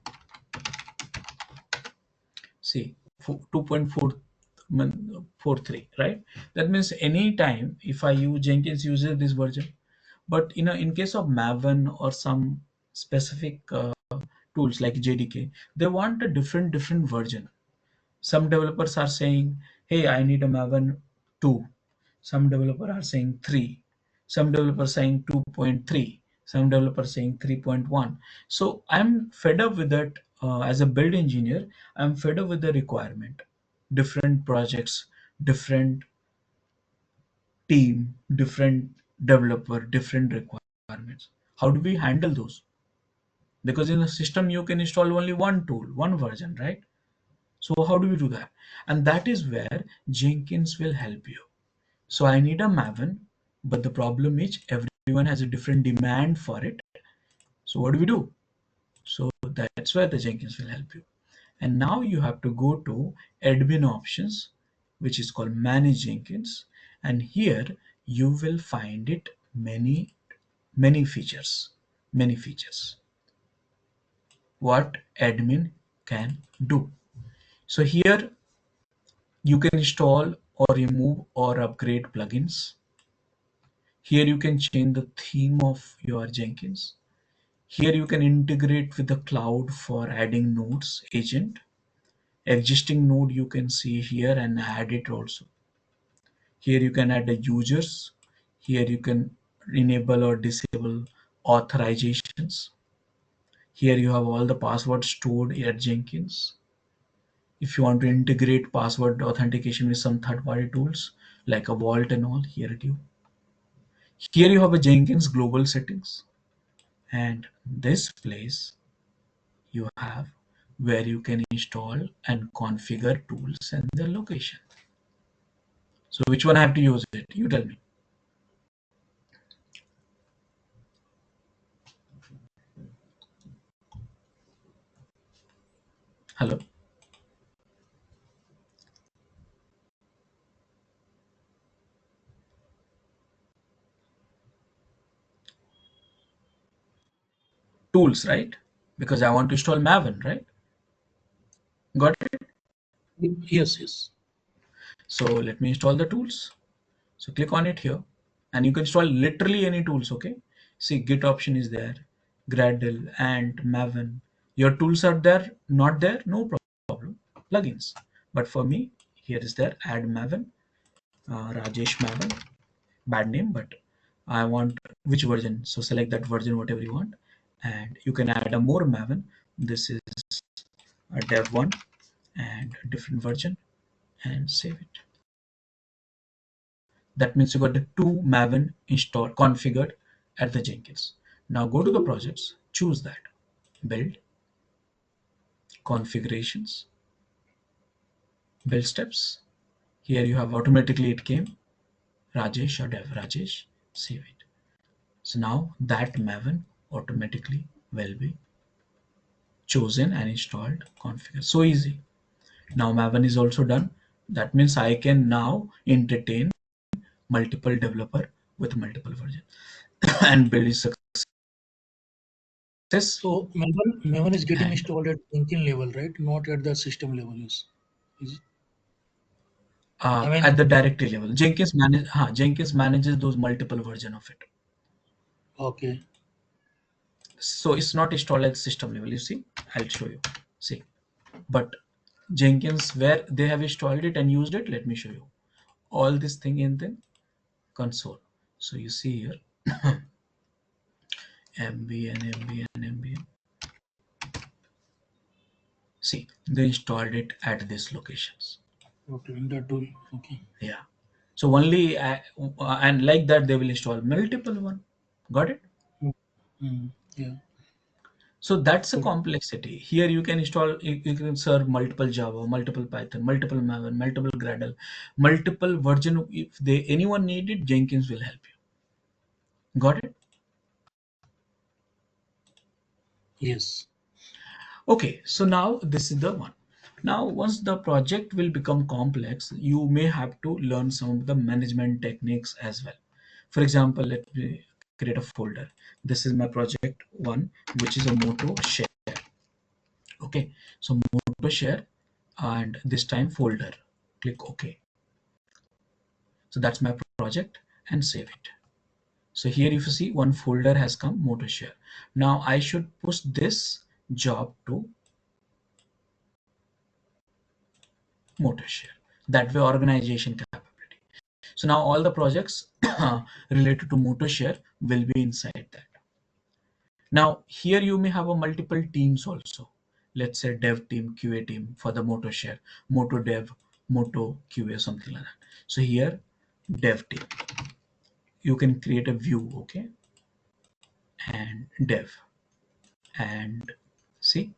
See, 2.43, right? That means anytime if I use Jenkins uses this version, but in case of Maven or some specific tools like JDK, they want a different version. Some developers are saying, hey, I need a Maven 2. Some developers are saying 3. Some developers saying 2.3. Some developers saying 3.1. So I'm fed up with that. As a build engineer, I'm fed up with the requirement. Different projects, different team, different developer, different requirements. How do we handle those? Because in the system, you can install only one tool, one version, right? So how do we do that? And that is where Jenkins will help you. So I need a Maven, but the problem is everyone has a different demand for it. So what do we do? So that's where the Jenkins will help you. And now you have to go to admin options, which is called manage Jenkins. And here you will find it many features, many features. What admin can do. So here you can install or remove or upgrade plugins. Here you can change the theme of your Jenkins. Here you can integrate with the cloud for adding nodes agent. Existing node you can see here and add it also. Here you can add the users. Here you can enable or disable authorizations. Here you have all the passwords stored at Jenkins. If you want to integrate password authentication with some third-party tools like a vault and all, here it you. Here you have a Jenkins global settings, and this place you have where you can install and configure tools and their location. So which one I have to use it? You tell me. Hello. tools, right? Because I want to install Maven, right? Got it? Yes, yes. So let me install the tools. So click on it here, and you can install literally any tools. Okay. See, Git option is there, Gradle and Maven. Your tools are there, not there, no problem. Plugins. But for me, here is there, add Maven, Rajesh Maven, bad name, but I want which version. So select that version, whatever you want, and you can add a more Maven. This is a dev one and a different version, and save it. That means you got the two Maven installed configured at the Jenkins. Now go to the projects, choose that, build, configurations, build steps. Here you have automatically it came Rajesh or dev Rajesh, save it. So now that Maven automatically will be chosen and installed, configured. So easy. Now Maven is also done. That means I can now entertain multiple developer with multiple versions and build is success. So Maven is getting And installed at Jenkins level, right? Not at the system level. Is I at the mean, directory level, Jenkins manages those multiple version of it. okay. So it's not installed at system level. You see, I'll show you. See, but Jenkins where they have installed it and used it. Let me show you all this thing in the console. So you see here, mbn. See, they installed it at these locations. Okay, in the tool. Okay. Yeah. So only and like that they will install multiple one. Got it? Mm, yeah. So that's a Good. complexity. Here you can install, you can serve multiple Java, multiple Python, multiple Maven, multiple Gradle, multiple version. If they anyone need it, Jenkins will help you. Got it? Yes. Okay, so now this is the one. Now, once the project will become complex, you may have to learn some of the management techniques as well. For example, let me create a folder. This is my project one, which is a Moto share. Okay, so Moto share and this time folder. Click OK. So that's my project and save it. So here if you see one folder has come Moto share. Now I should push this job to Motor share. That way organization capability. So now all the projects related to Motor share will be inside that. Now here you may have a multiple teams also. Let's say dev team, QA team for the Motor share, Moto dev, Moto QA, something like that. So here dev team, you can create a view, okay, and dev and see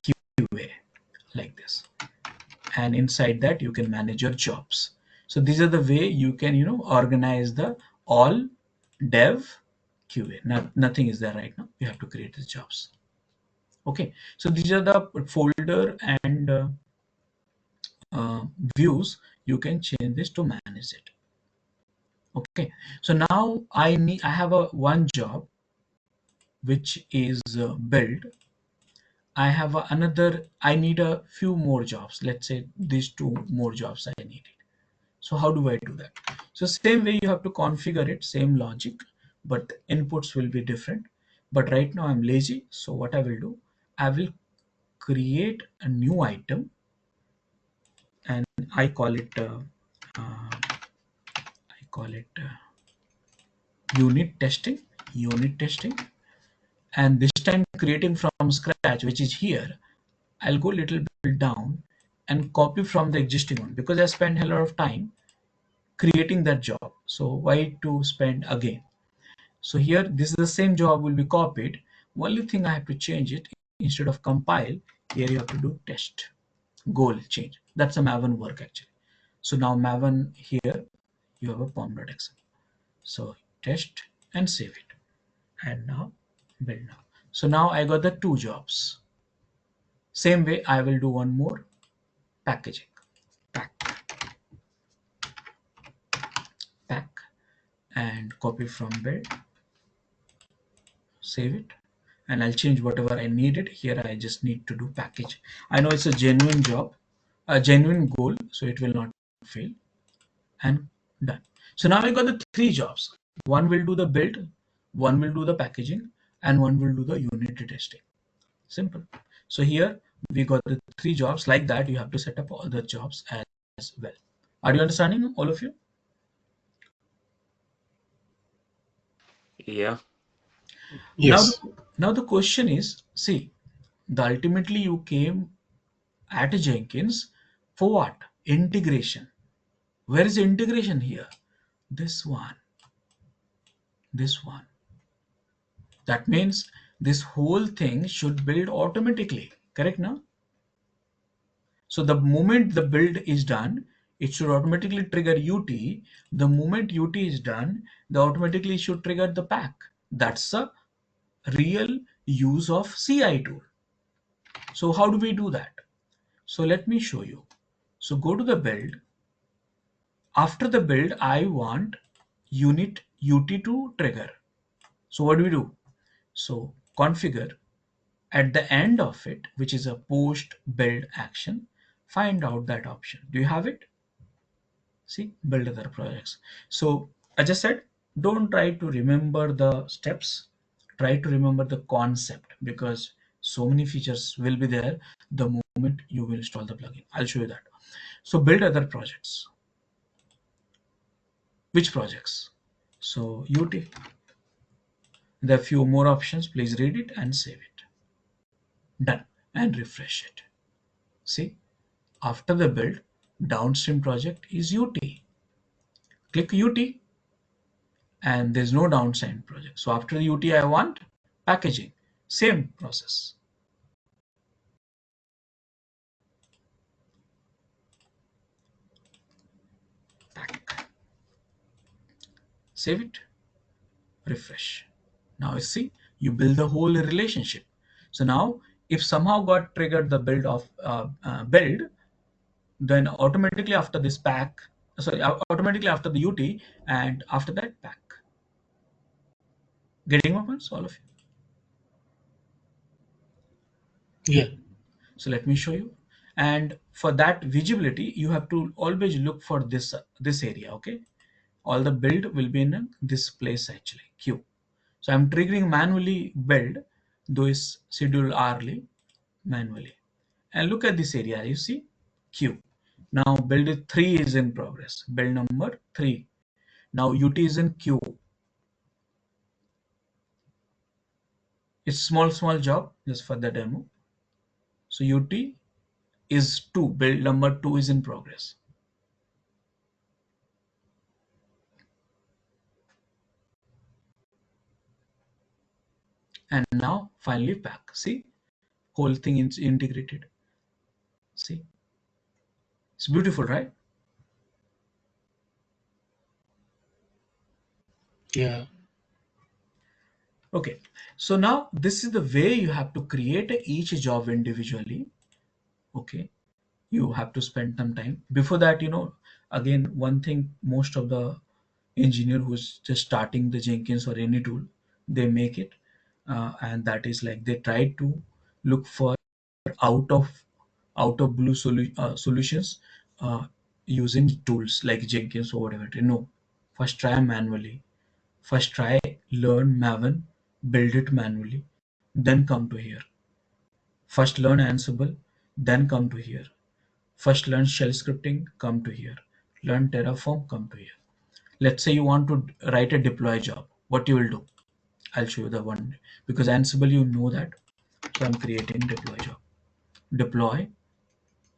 QA like this. And inside that you can manage your jobs. So these are the way you can organize the all dev QA. Nothing is there right now, you have to create the jobs. Okay, so these are the folder and uh, views. You can change this to manage it. Okay, so now I have a one job which is build. I have another, I need a few more jobs. Let's say these two more jobs I need. So how do I do that? So same way you have to configure it, same logic, but inputs will be different. But right now I'm lazy. So what I will do, I will create a new item and I call it, unit testing. And this time creating from scratch, which is here, I'll go a little bit down and copy from the existing one because I spent a lot of time creating that job. So why to spend again? So here, this is the same job will be copied. Only thing I have to change it, instead of compile, here you have to do test. Goal change. That's a Maven work actually. So now Maven here, you have a pom.xml. So test and save it. And now build now. So now I got the two jobs. Same way I will do one more packaging. Pack, pack, and copy from build. Save it. and I'll change whatever I needed. Here I just need to do package. I know it's a genuine job, a genuine goal, so it will not fail, and done. So now I got the three jobs. One will do the build, one will do the packaging, and one will do the unit testing. Simple. So here we got the three jobs. Like that, you have to set up all the jobs as well. Are you understanding, all of you? Yeah. Now, Yes. now the question is, see, the ultimately you came at Jenkins for what? Integration. Where is the integration here? This one. This one. That means this whole thing should build automatically. Correct now? So the moment the build is done, it should automatically trigger UT. The moment UT is done, the automatically should trigger the pack. That's a real use of CI tool. So how do we do that? So let me show you. So go to the build. After the build, I want unit UT to trigger. So what do we do? So configure at the end of it, which is a post build action, find out that option. Do you have it? See, build other projects. So I just said, don't try to remember the steps, try to remember the concept, because so many features will be there the moment you will install the plugin. I'll show you that. So build other projects. Which projects? So UT, there are few more options. Please read it and save it. Done, and refresh it. See, after the build, downstream project is UT. Click UT, and there's no downstream project. So after the UT, I want packaging. Same process. Pack. Save it. Refresh. Now you see, you build the whole relationship. So now, if somehow got triggered the build of build, then automatically after this pack, sorry, automatically after the UT, and after that pack. Getting my points, all of you? Yeah. So let me show you. And for that visibility, you have to always look for this area. Okay, all the build will be in this place actually, queue. So I'm triggering manually build, though is scheduled hourly manually. And look at this area, you see queue. Now build 3 is in progress. Build number 3. Now UT is in queue. It's small job just for the demo. So UT is 2. Build number 2 is in progress. And now finally pack. See, whole thing is integrated. See, it's beautiful, right? Yeah. Okay, so now this is the way you have to create each job individually. Okay, you have to spend some time before that. Again, one thing, most of the engineer who's just starting the Jenkins or any tool, they make it, and that is like they try to look for out of blue solutions, using tools like Jenkins or whatever. No, first try manually. First try learn Maven, build it manually, then come to here. First learn Ansible, then come to here. First learn shell scripting, come to here. Learn Terraform, come to here. Let's say you want to write a deploy job. What you will do? I'll show you the one, because Ansible you know that. So I'm creating deploy job. Deploy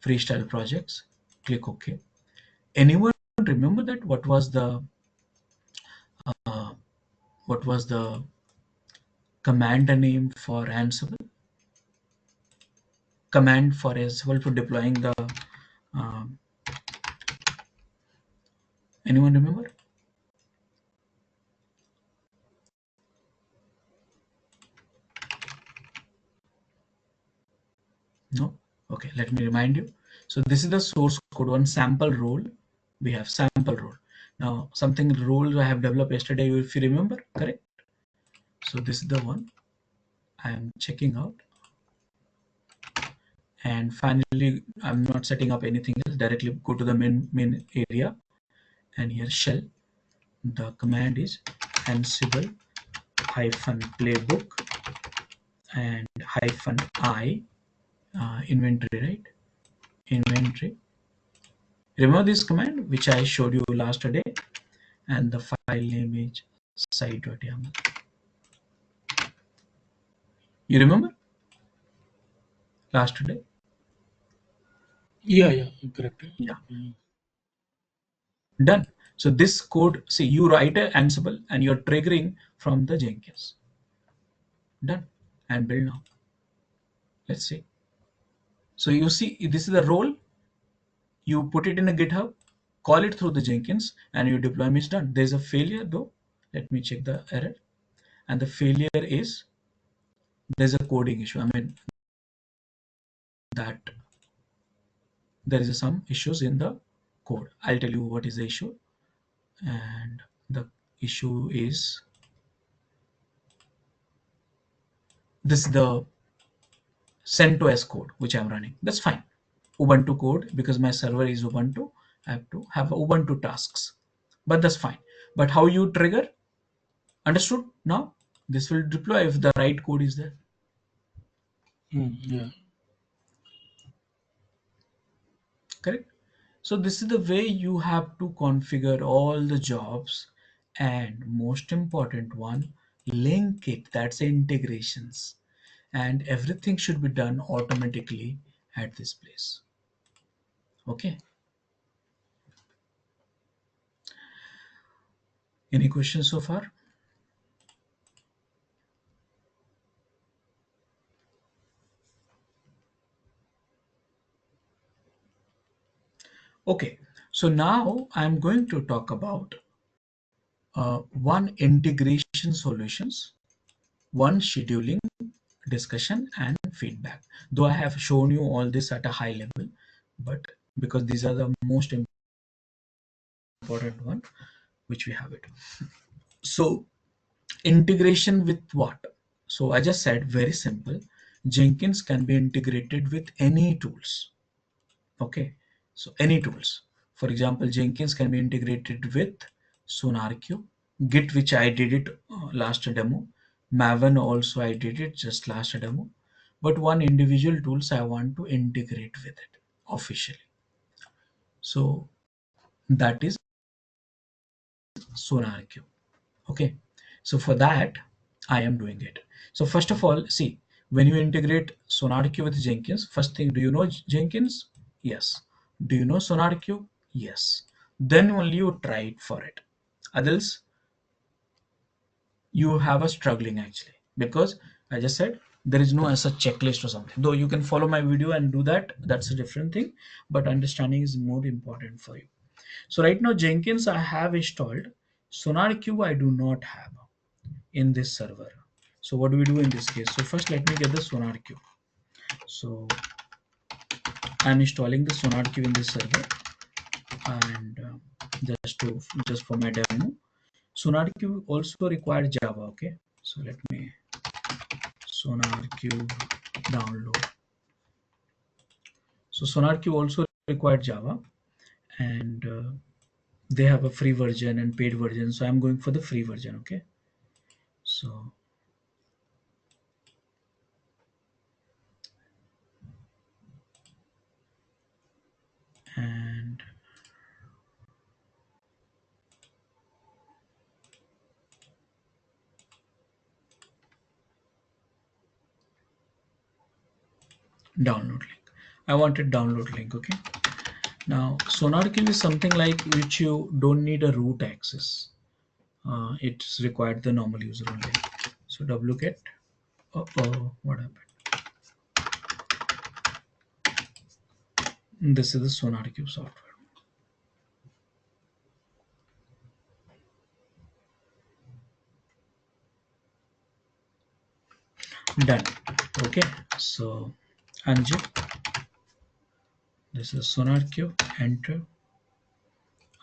freestyle projects. Click OK. Anyone remember that? Uh, what was the command name for Ansible? Command for Ansible for deploying the. Um, Anyone remember? No? Okay, let me remind you. So this is the source code, one sample role. We have sample role. Now something role I have developed yesterday, if you remember, correct? So this is the one. I am checking out, and finally I'm not setting up anything else. Directly go to the main area, and here shell. The command is ansible hyphen playbook and hyphen I, inventory, right? Inventory. Remember this command which I showed you last day, and the file name is site.yaml. You remember last day? Yeah, correct. Yeah. Mm. Done. So this code, see, you write a Ansible and you're triggering from the Jenkins. Done. And build now. Let's see. So you see, this is the role. You put it in a GitHub, call it through the Jenkins, and your deployment is done. There's a failure though. Let me check the error. And the failure is there's a coding issue. I mean that there is some issues in the code. I'll tell you what is the issue. And the issue is this is the CentOS code which I'm running. That's fine. Ubuntu code, because my server is Ubuntu, I have to have Ubuntu tasks. But that's fine. But how you trigger? Understood? Now this will deploy if the right code is there. Yeah. Correct? So this is the way you have to configure all the jobs, and most important one, link it. That's integrations, and everything should be done automatically at this place. Okay. Any questions so far? Okay. So now I'm going to talk about one integration solutions, one scheduling discussion, and feedback. Though I have shown you all this at a high level, but because these are the most important one, which we have it. So integration with what? So I just said very simple. Jenkins can be integrated with any tools. Okay, so any tools. For example, Jenkins can be integrated with SonarQube, Git, which I did it last demo. Maven also I did it just last demo. But one individual tools I want to integrate with it officially. So that is SonarQube. Okay, so for that I am doing it. So first of all, see, when you integrate SonarQube with Jenkins, first thing, do you know Jenkins? Yes. Do you know SonarQube? Yes. Then only you try it for it. Others, you have a struggling actually, because I just said there is no as a checklist or something. Though you can follow my video and do that, that's a different thing, but understanding is more important for you. So right now Jenkins I have installed. SonarQube I do not have in this server. So what do we do in this case? So first let me get the SonarQube. So I'm installing the SonarQube in this server, and just for my demo. SonarQube also required Java. Okay, so let me SonarQube download. So SonarQube also required Java, and they have a free version and paid version. So I'm going for the free version. Okay, so and download link. I wanted download link. Okay. Now, SonarQube is something like which you don't need a root access. It's required the normal user only. So wget. Oh, what happened? This is the SonarQube software. Done. Okay. So unzip. This is SonarQube. Enter.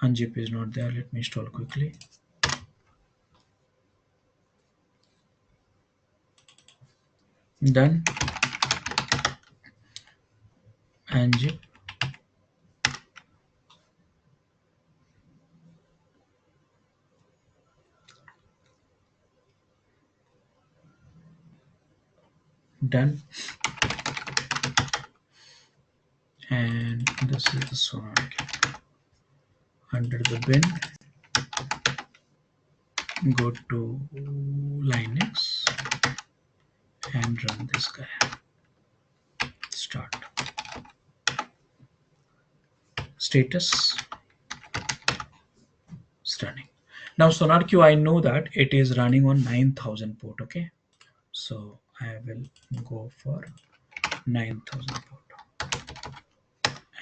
Unzip is not there. Let me install quickly. Done. And done. And this is the SonarQube. Under the bin, go to Linux and run this guy. Start. Status is running. Now SonarQube, I know that it is running on 9000 port. Okay, so I will go for 9000 port.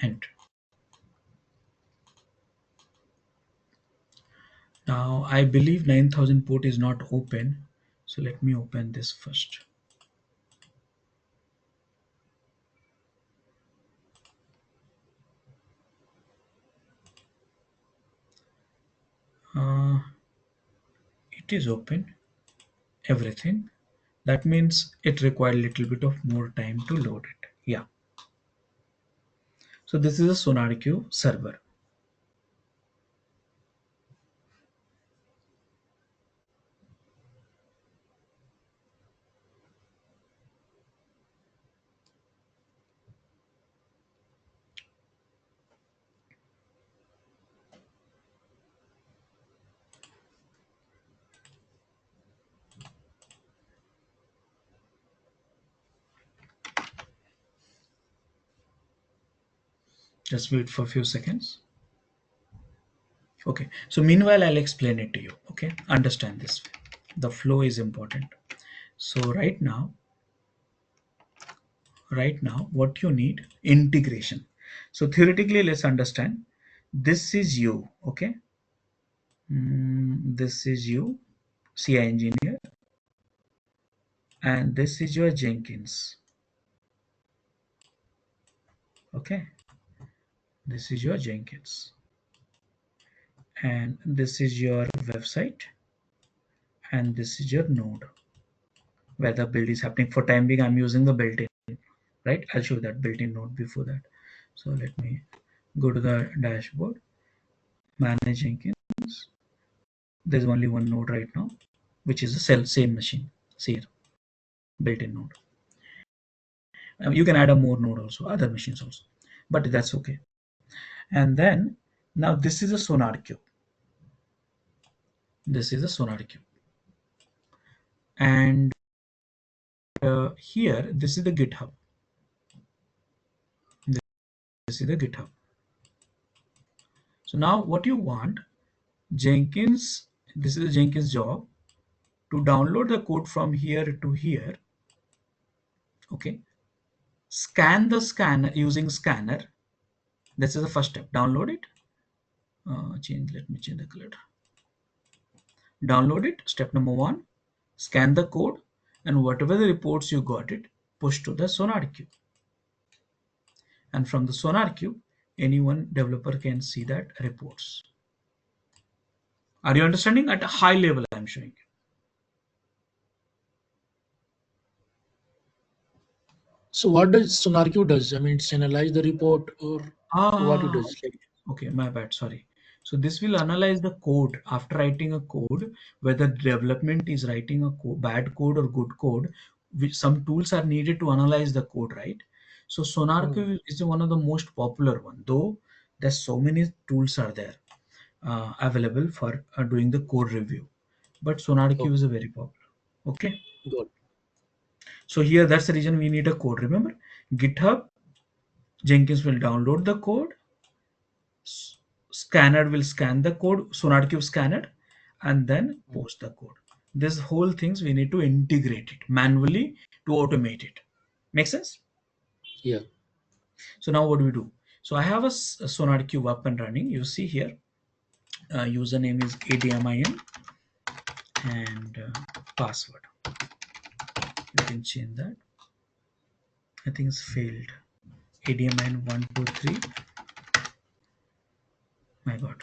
Enter. Now I believe 9000 port is not open, so let me open this first. It is open, everything. That means it required a little bit of more time to load it. Yeah. So this is a SonarQube server. Just wait for a few seconds. Okay, so meanwhile I'll explain it to you. Okay, understand this way. The flow is important. So right now what you need, integration. So theoretically, let's understand, this is you. Okay, this is you, CI engineer, and this is your Jenkins. Okay, this is your Jenkins, and this is your website, and this is your node where the build is happening. For time being, I'm using the built-in, right? I'll show that built-in node before that. So let me go to the dashboard, manage Jenkins. There's only one node right now, which is the same machine. See here, built-in node. You can add a more node also, other machines also, but that's okay. And then now this is a SonarQube. This is a SonarQube, and here this is the GitHub. This is the GitHub. So now what you want, Jenkins, this is a Jenkins job to download the code from here to here. Okay, scan the scanner using scanner. This is the first step. Download it. Let me change the color. Download it. Step number 1. Scan the code, and whatever the reports you got it, push to the SonarQube. And from the SonarQube, anyone developer can see that reports. Are you understanding? At a high level, I'm showing you. So what does SonarQube does? I mean, it's analyze the report or what it does? Okay. Okay, my bad. Sorry. So this will analyze the code after writing a code, whether development is writing a bad code or good code. Which some tools are needed to analyze the code, right? So SonarQube is one of the most popular one, though there's so many tools are there available for doing the code review. But SonarQube Okay, is a very popular. Okay. good. So here that's the reason we need a code. Remember, GitHub, Jenkins will download the code, scanner will scan the code, SonarQube scanner, and then post the code. This whole things we need to integrate it manually to automate it. Make sense? Yeah. So now what do we do? So I have a SonarQube up and running. You see here, username is admin and password. You can change that. I think it's failed. admin123. My God,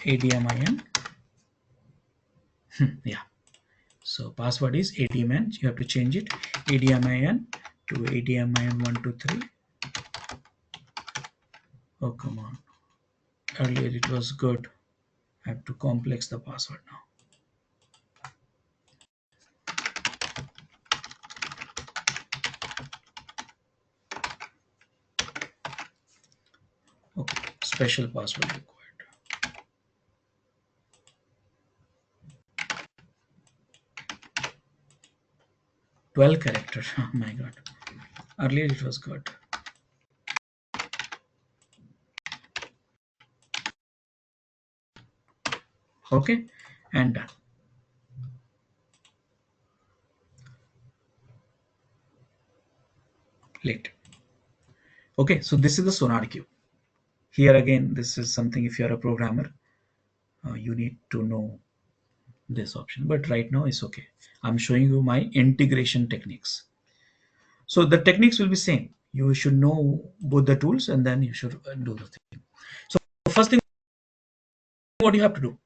admin. Yeah. So password is admin. You have to change it. ADMIN to ADMIN 123. Oh, come on. Earlier it was good. I have to complex the password now. Okay, special password required. 12 character. Oh my god. Earlier it was good. Okay, and done. Late. Okay, so this is the sonar queue. Here again, this is something, if you're a programmer, you need to know this option, but right now it's okay. I'm showing you my integration techniques. So the techniques will be same. You should know both the tools and then you should do the thing. So first thing, what you have to do.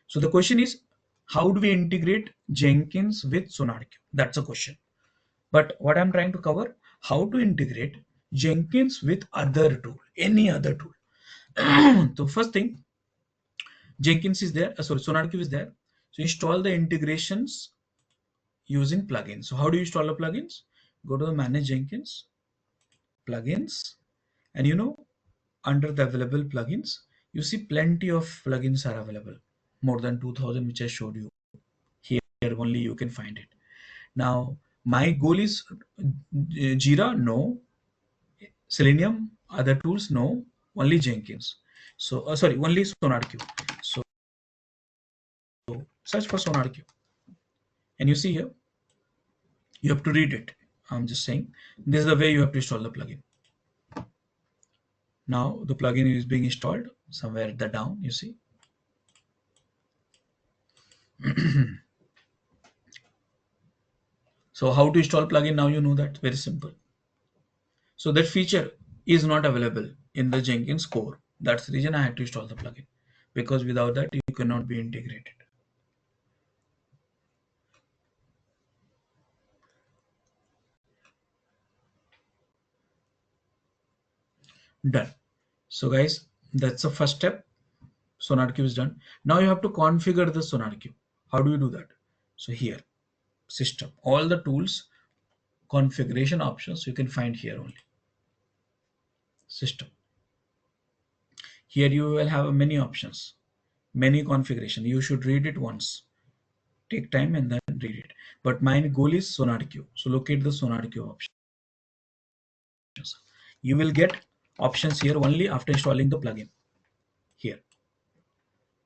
So the question is, how do we integrate Jenkins with SonarQube? That's a question. But what I'm trying to cover, how to integrate Jenkins with other tool, any other tool. So first thing, Jenkins is there, sorry, SonarQube is there. So install the integrations using plugins. So how do you install the plugins? Go to the Manage Jenkins, Plugins, and under the available plugins, you see plenty of plugins are available, more than 2000, which I showed you. Here only you can find it. Now my goal is Jira, no. Selenium, other tools, no. Only Jenkins. So sorry, only SonarQube. So search for SonarQube, and you see here, you have to read it. I'm just saying this is the way you have to install the plugin. Now the plugin is being installed somewhere at the down, you see. So how to install plugin, now you know that, very simple. So that feature is not available in the Jenkins core. That's the reason I had to install the plugin, because without that you cannot be integrated. Done. So guys, that's the first step. SonarQube is done. Now you have to configure the SonarQube. How do you do that? So here, system, all the tools, configuration options you can find here only. System. Here you will have many options, many configuration. You should read it once. Take time and then read it. But my goal is SonarQube. So locate the SonarQube options. You will get options here only after installing the plugin. Here.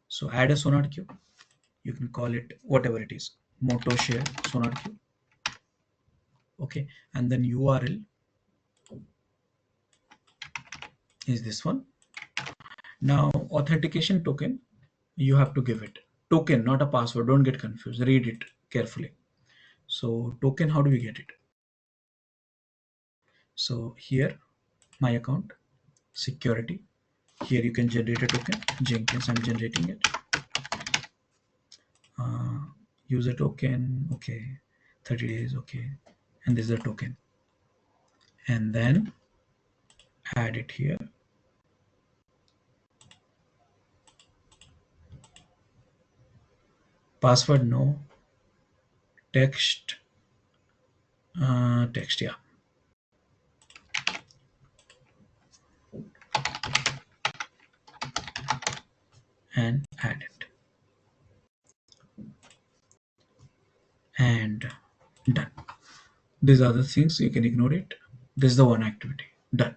So add a SonarQube. You can call it whatever it is. Moto share SonarQube. Okay, and then URL is this one. Now authentication token, you have to give it. Token, not a password. Don't get confused. Read it carefully. So token, how do we get it? So here, my account, security. Here you can generate a token. Jenkins, I'm generating it. User token, okay. 30 days, okay. And this is a token. And then add it here. Password, no. Text, text, yeah. And add it. And done. These are the things, you can ignore it. This is the one activity. Done.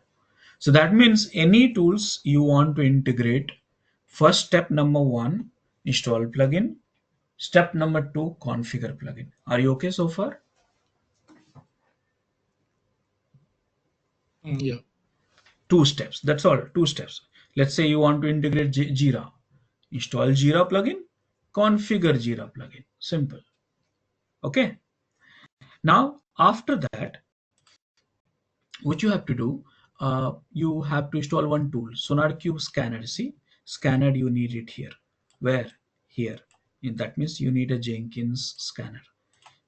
So that means any tools you want to integrate, first step number 1, install plugin. Step number 2, configure plugin. Are you okay so far? Yeah. 2 steps. That's all. 2 steps. Let's say you want to integrate Jira. Install Jira plugin, configure Jira plugin. Simple. Okay. Now after that, what you have to do, you have to install one tool, SonarQube Scanner. See, Scanner, you need it here. Where? Here. That means you need a Jenkins scanner.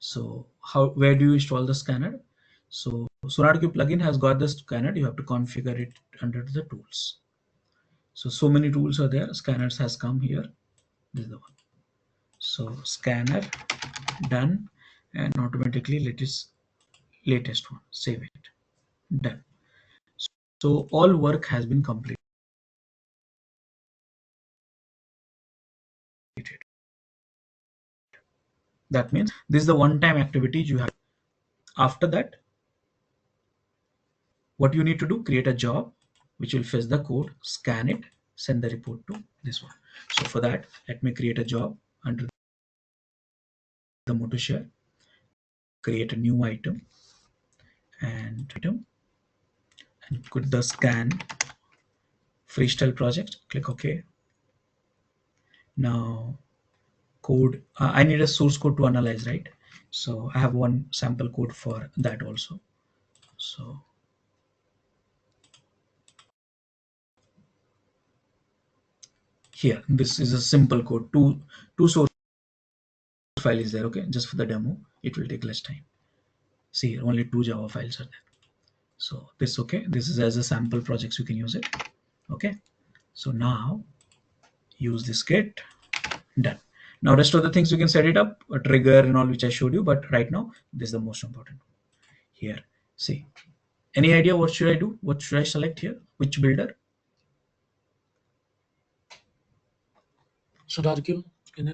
So where do you install the scanner? So SonarQube plugin has got the scanner. You have to configure it under the tools. So many tools are there. Scanners has come here. This is the one. So scanner done, and automatically let is latest one. Save it. Done. So all work has been completed. That means this is the one-time activity you have. After that, what you need to do, create a job which will fetch the code, scan it, send the report to this one. So for that, let me create a job under the motor share, create a new item and put the scan freestyle project, click OK. Now code, I need a source code to analyze, right? So I have one sample code for that also. So here, this is a simple code, two source file is there. Okay, just for the demo, it will take less time. See here, only 2 Java files are there. So this, okay, this is as a sample projects, you can use it. Okay, so now use this kit. Done. Now rest of the things you can set it up, a trigger and all which I showed you, but right now this is the most important here. See, any idea what should I do? What should I select here? Which builder? SonarQube scanner.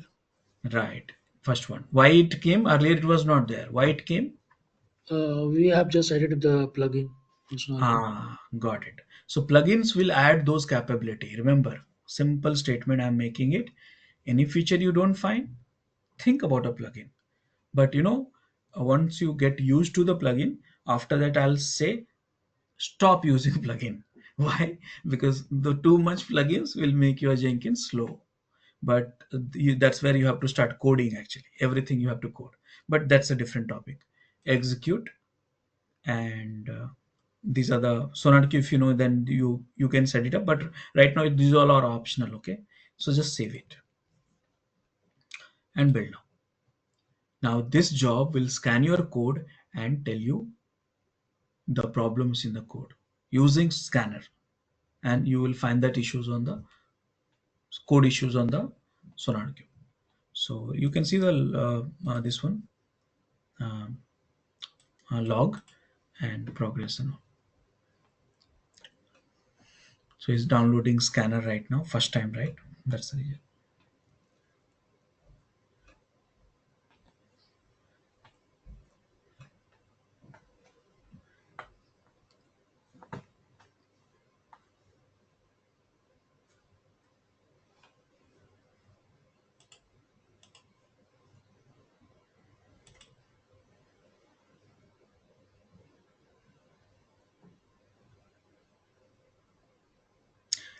Right, first one. Why it came earlier? It was not there. Why it came? We have just added the plugin in SonarQube. Got it. So plugins will add those capability. Remember, simple statement I'm making it. Any feature you don't find, think about a plugin. But once you get used to the plugin, after that I'll say stop using plugin. Why? Because the too much plugins will make your Jenkins slow. But that's where you have to start coding actually. Everything you have to code. But that's a different topic. Execute and these are the SonarQube. If you know, then you can set it up. But right now these all are optional. Okay, so just save it and build now. Now this job will scan your code and tell you the problems in the code using scanner, and you will find that issues on the code issues on the SonarQube. So you can see the this one um, log and progress and all. So it's downloading scanner right now, first time, right? That's the reason.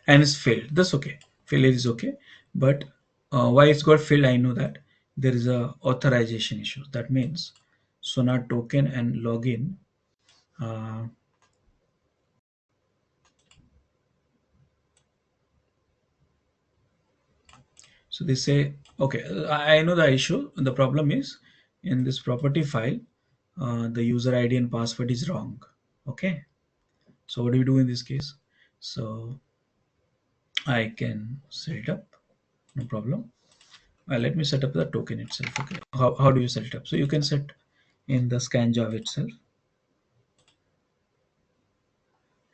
And it's failed. That's okay. Failure is okay. But why it's got failed, I know that there is a authorization issue. That means Sonar token and login. Uh, so they say, okay, I know the issue. The problem is in this property file, the user ID and password is wrong. Okay. So what do we do in this case? So I can set it up. No problem. Let me set up the token itself. Okay, how do you set it up? So you can set in the scan job itself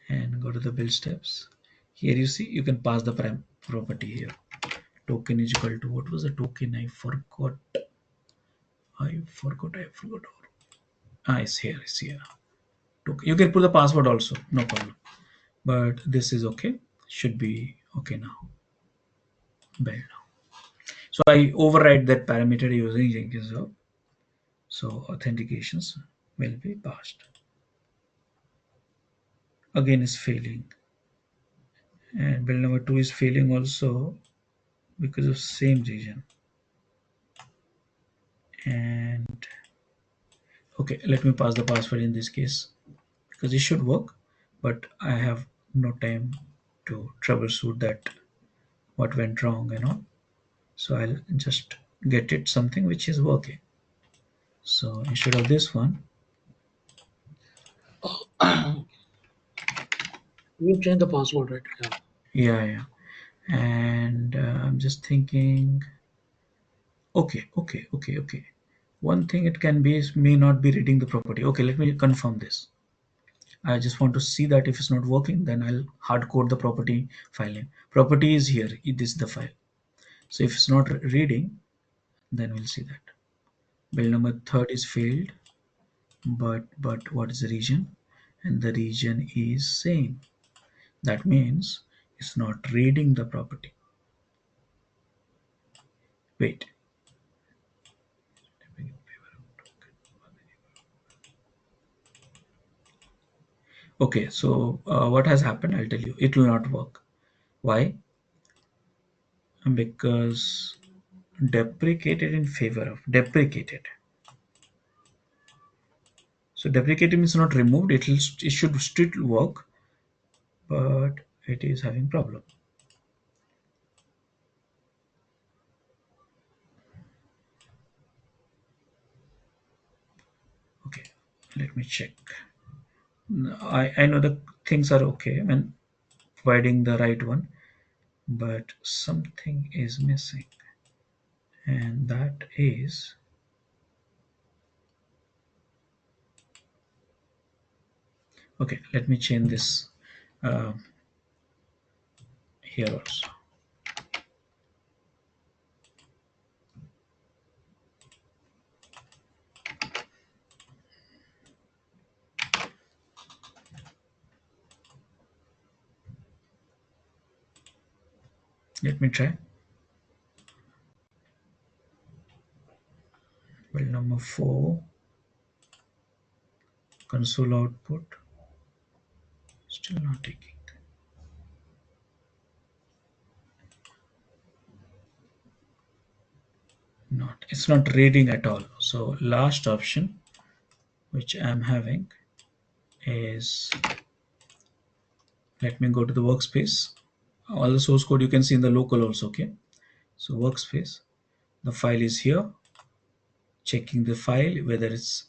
and go to the build steps. Here you see you can pass the property here. Token is equal to, what was the token? I forgot. It's here. It's here. Token. You can put the password also, no problem. But this is okay. Should be okay now. Build now. So I override that parameter using Jenkins job. So authentications will be passed. Again is failing, and build number 2 is failing also because of same reason. And okay, let me pass the password in this case because it should work, but I have no time to troubleshoot that what went wrong. So I'll just get it something which is working. So instead of this one, You change the password, right? Yeah. yeah. And I'm just thinking, okay. One thing it can be is may not be reading the property. Okay, let me confirm this. I just want to see that if it's not working, then I'll hard code the property file name. Property is here. This is the file. So if it's not reading, then we'll see that. Build number third is failed, but what is the region? And the region is same. That means it's not reading the property. Wait. Okay, so what has happened? I'll tell you. It will not work. Why? Because deprecated in favor of deprecated. So deprecated means not removed. It should still work, but it is having problem. Okay, let me check. I know the things are okay when providing the right one, but something is missing, and that is okay. Let me change this uh, here also. Let me try. Well, number 4, console output, still not taking. Not, it's not reading at all. So last option which I'm having is, let me go to the workspace. All the source code you can see in the local also. Okay, so workspace, the file is here. Checking the file whether it's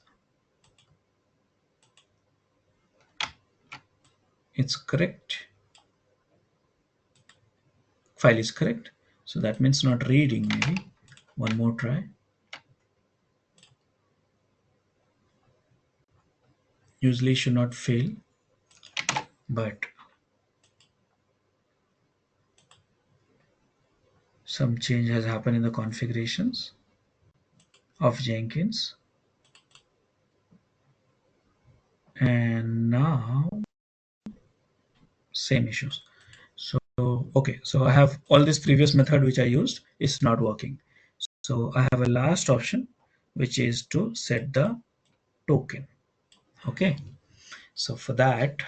correct. File is correct, so that means not reading. Maybe one more try. Usually should not fail, but some change has happened in the configurations of Jenkins, and now same issues. So okay, so I have all this previous method which I used is not working. So I have a last option which is to set the token. Okay, so for that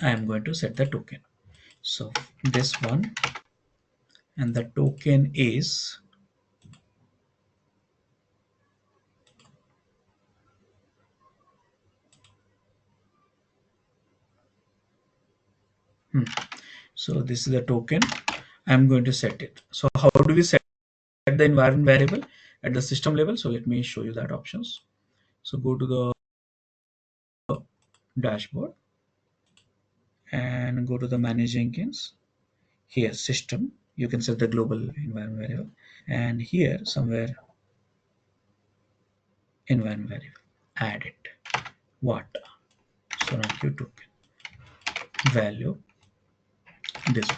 I am going to set the token. So this one, and the token is so this is the token. I'm going to set it. So how do we set the environment variable at the system level? So let me show you that options. So go to the dashboard and go to the manage Jenkins. Here system, you can set the global environment variable, and here somewhere environment variable, add it. What? So now you token value this one.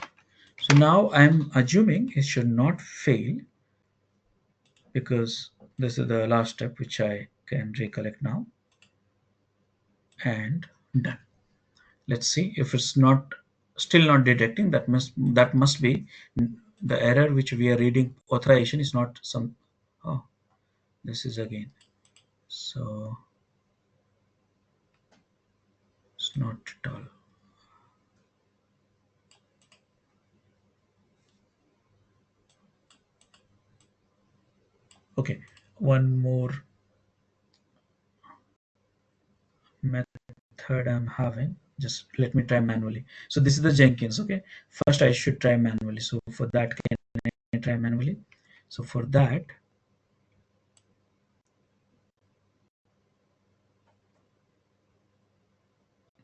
So now I'm assuming it should not fail because this is the last step which I can recollect now, and done. Let's see if it's not still not detecting. That must be the error which we are reading. Authorization is not some. Oh, this is again. So it's not at all. Okay, one more method I'm having. Just let me try manually. So this is the Jenkins. Okay, first I should try manually. So for that, can I try manually? So for that,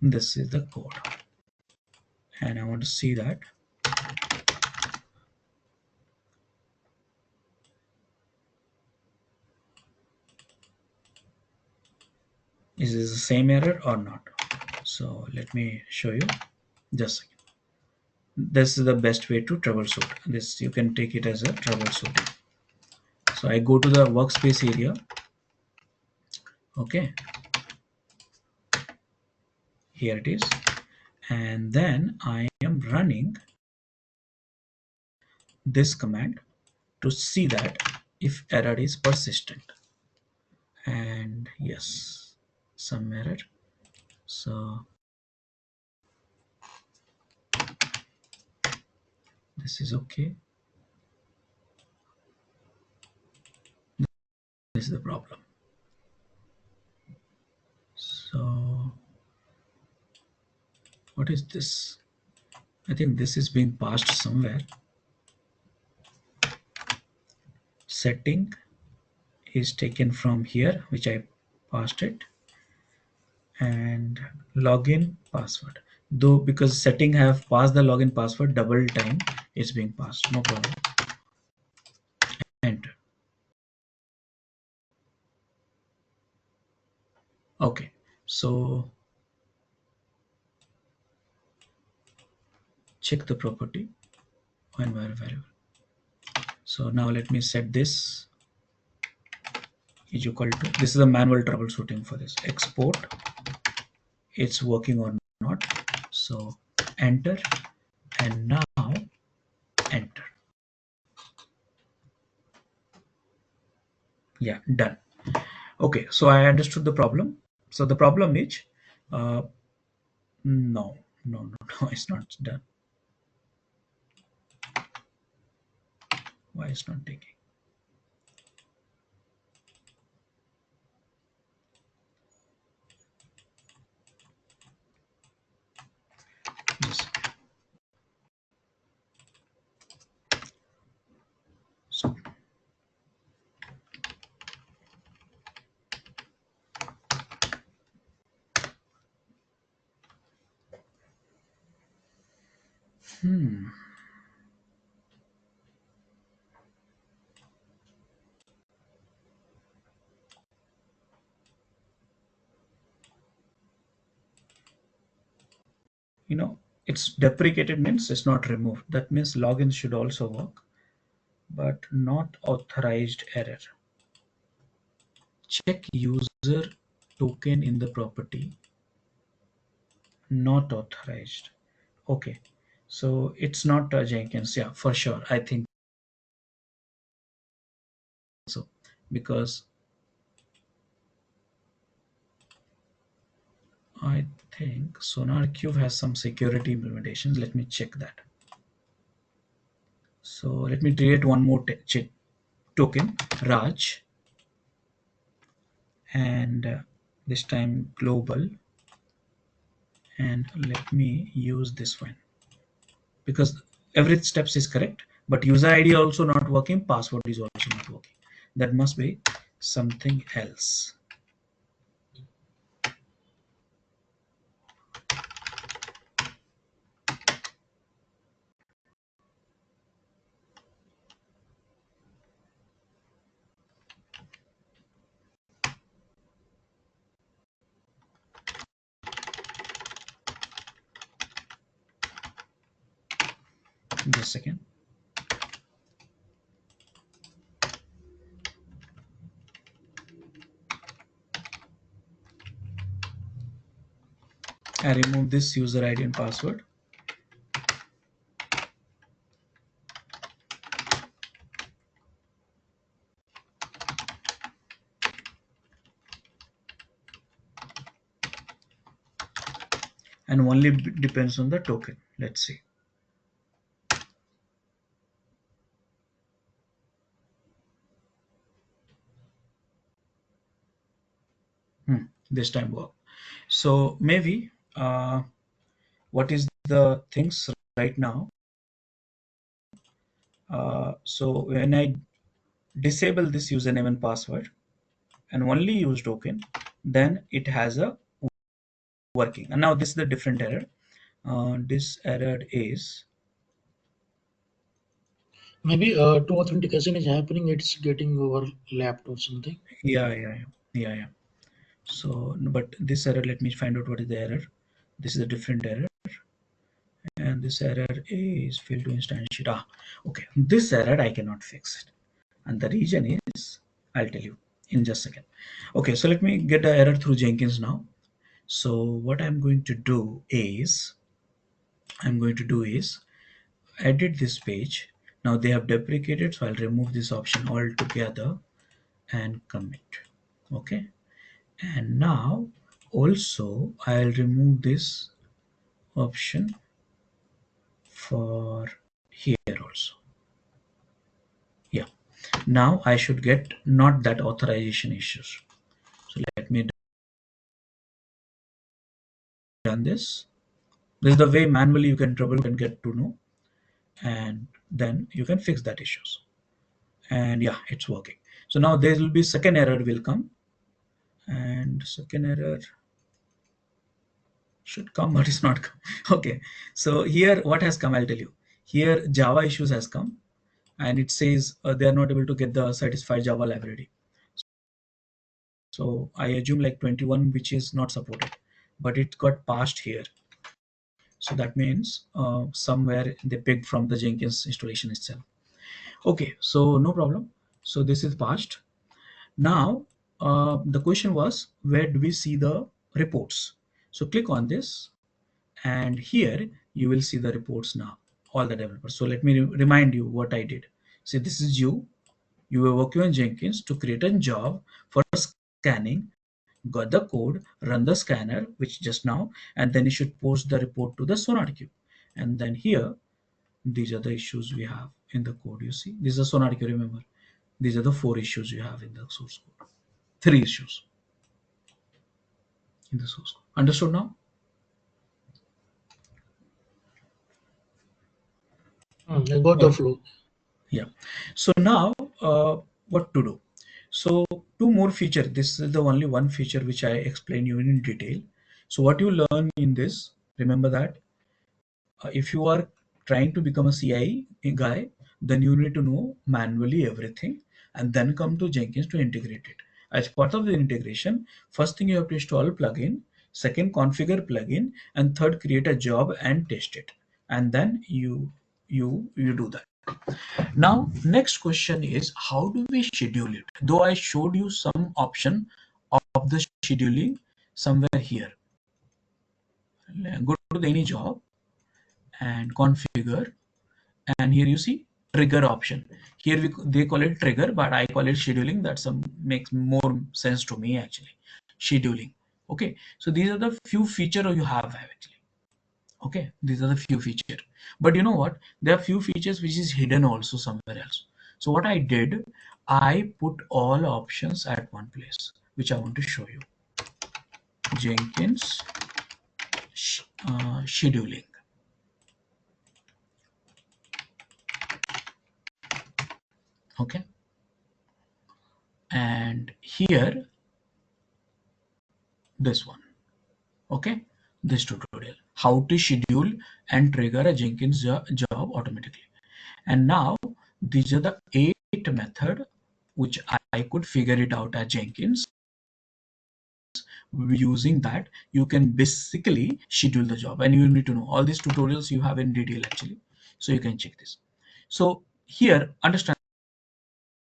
This is the code, and I want to see that. Is this the same error or not? So let me show you. Just a second. This is the best way to troubleshoot this. You can take it as a troubleshooting. So I go to the workspace area. Okay, here it is, and then I am running this command to see that if error is persistent. And yes, some error. So this is okay. This is the problem. So what is this? I think this is being passed somewhere. Setting is taken from here, which I passed it, and login password. Though because setting have passed the login password double time, it's being passed. No problem. Enter. Okay, so check the property environment variable. So now let me set this is equal to, this is a manual troubleshooting for this export, it's working or not. So enter, and now enter. Yeah, done. Okay, so I understood the problem. So the problem is uh, no, no, it's not done. Why it's not taking? Yes. So you know, it's deprecated means it's not removed. That means login should also work, but not authorized error. Check user token in the property, not authorized. Okay, so it's not Jenkins. Yeah, for sure. I think so, because I think SonarQube has some security implementations. Let me check that. So let me create one more token, Raj, and this time global, and let me use this one because every steps is correct, but user ID also not working, password is also not working. That must be something else. Just a second. I remove this user ID and password. And only depends on the token. Let's see. This time work. So maybe what is the things right now? So when I disable this username and password and only use token, then it has a working. And now this is the different error. This error is, Maybe to authentication is happening, it's getting overlapped or something. yeah. So, but this error, let me find out what is the error. This is a different error, and this error is failed to instantiate. Okay. This error I cannot fix it, and the reason is, I'll tell you in just a second. Okay, so let me get the error through Jenkins now. So what I'm going to do is edit this page. Now they have deprecated, so I'll remove this option altogether and commit. Okay, and now also I'll remove this option for here also. Yeah, now I should get not that authorization issues. So let me run this. This is the way manually you can trouble and get to know, and then you can fix that issues. And yeah, it's working. So now there will be second error will come, and second error should come, but it's not come. Okay, so here what has come, I'll tell you. Here Java issues has come, and it says they are not able to get the satisfied Java library. So I assume like 21, which is not supported, but it got passed here. So that means somewhere they picked from the Jenkins installation itself. Okay, so no problem. So this is passed. Now the question was, where do we see the reports? So click on this, and here you will see the reports now, all the developers. So let me remind you what I did. See, this is you were working on Jenkins to create a job for scanning, got the code, run the scanner, which just now, and then you should post the report to the SonarQube. And then here, these are the issues we have in the code. You see, this is a SonarQube, remember. These are the 4 issues you have in the source code. 3 issues in the source code. Understood now? I got the Or flow. yeah. So now what to do? So two more feature. This is the only one feature which I explain you in detail. So what you learn in this, remember that if you are trying to become a CI guy, then you need to know manually everything and then come to Jenkins to integrate it. As part of the integration, first thing you have to install plugin, second configure plugin, and third create a job and test it. And then you do that. Now, next question is, how do we schedule it? Though I showed you some option of the scheduling somewhere here. Go to the any job and configure, and here you see trigger option. Here they call it trigger, but I call it scheduling. That some makes more sense to me actually. Scheduling. Okay, so these are the few feature you have actually. Okay, these are the few feature, but you know what, there are few features which is hidden also somewhere else. So what I did, I put all options at one place, which I want to show you. Jenkins scheduling. Okay, and here this one. Okay, this tutorial, how to schedule and trigger a Jenkins job automatically. And now these are the 8 method which I could figure it out at Jenkins. Using that, you can basically schedule the job, and you need to know all these tutorials you have in detail actually, so you can check this. So here, understand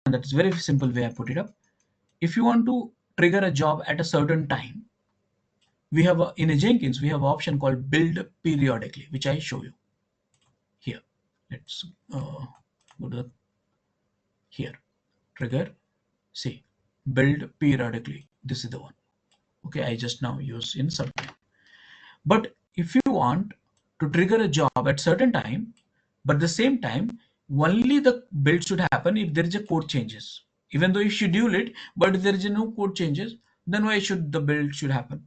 that is very simple way I put it up. If you want to trigger a job at a certain time, we have in a Jenkins we have an option called build periodically, which I show you here. Let's go to the here, trigger, see, build periodically. This is the one. Okay, I just now use in subject. But if you want to trigger a job at certain time, but the same time, only the build should happen if there is a code changes. Even though you schedule it, but if there is no code changes, then why should the build should happen?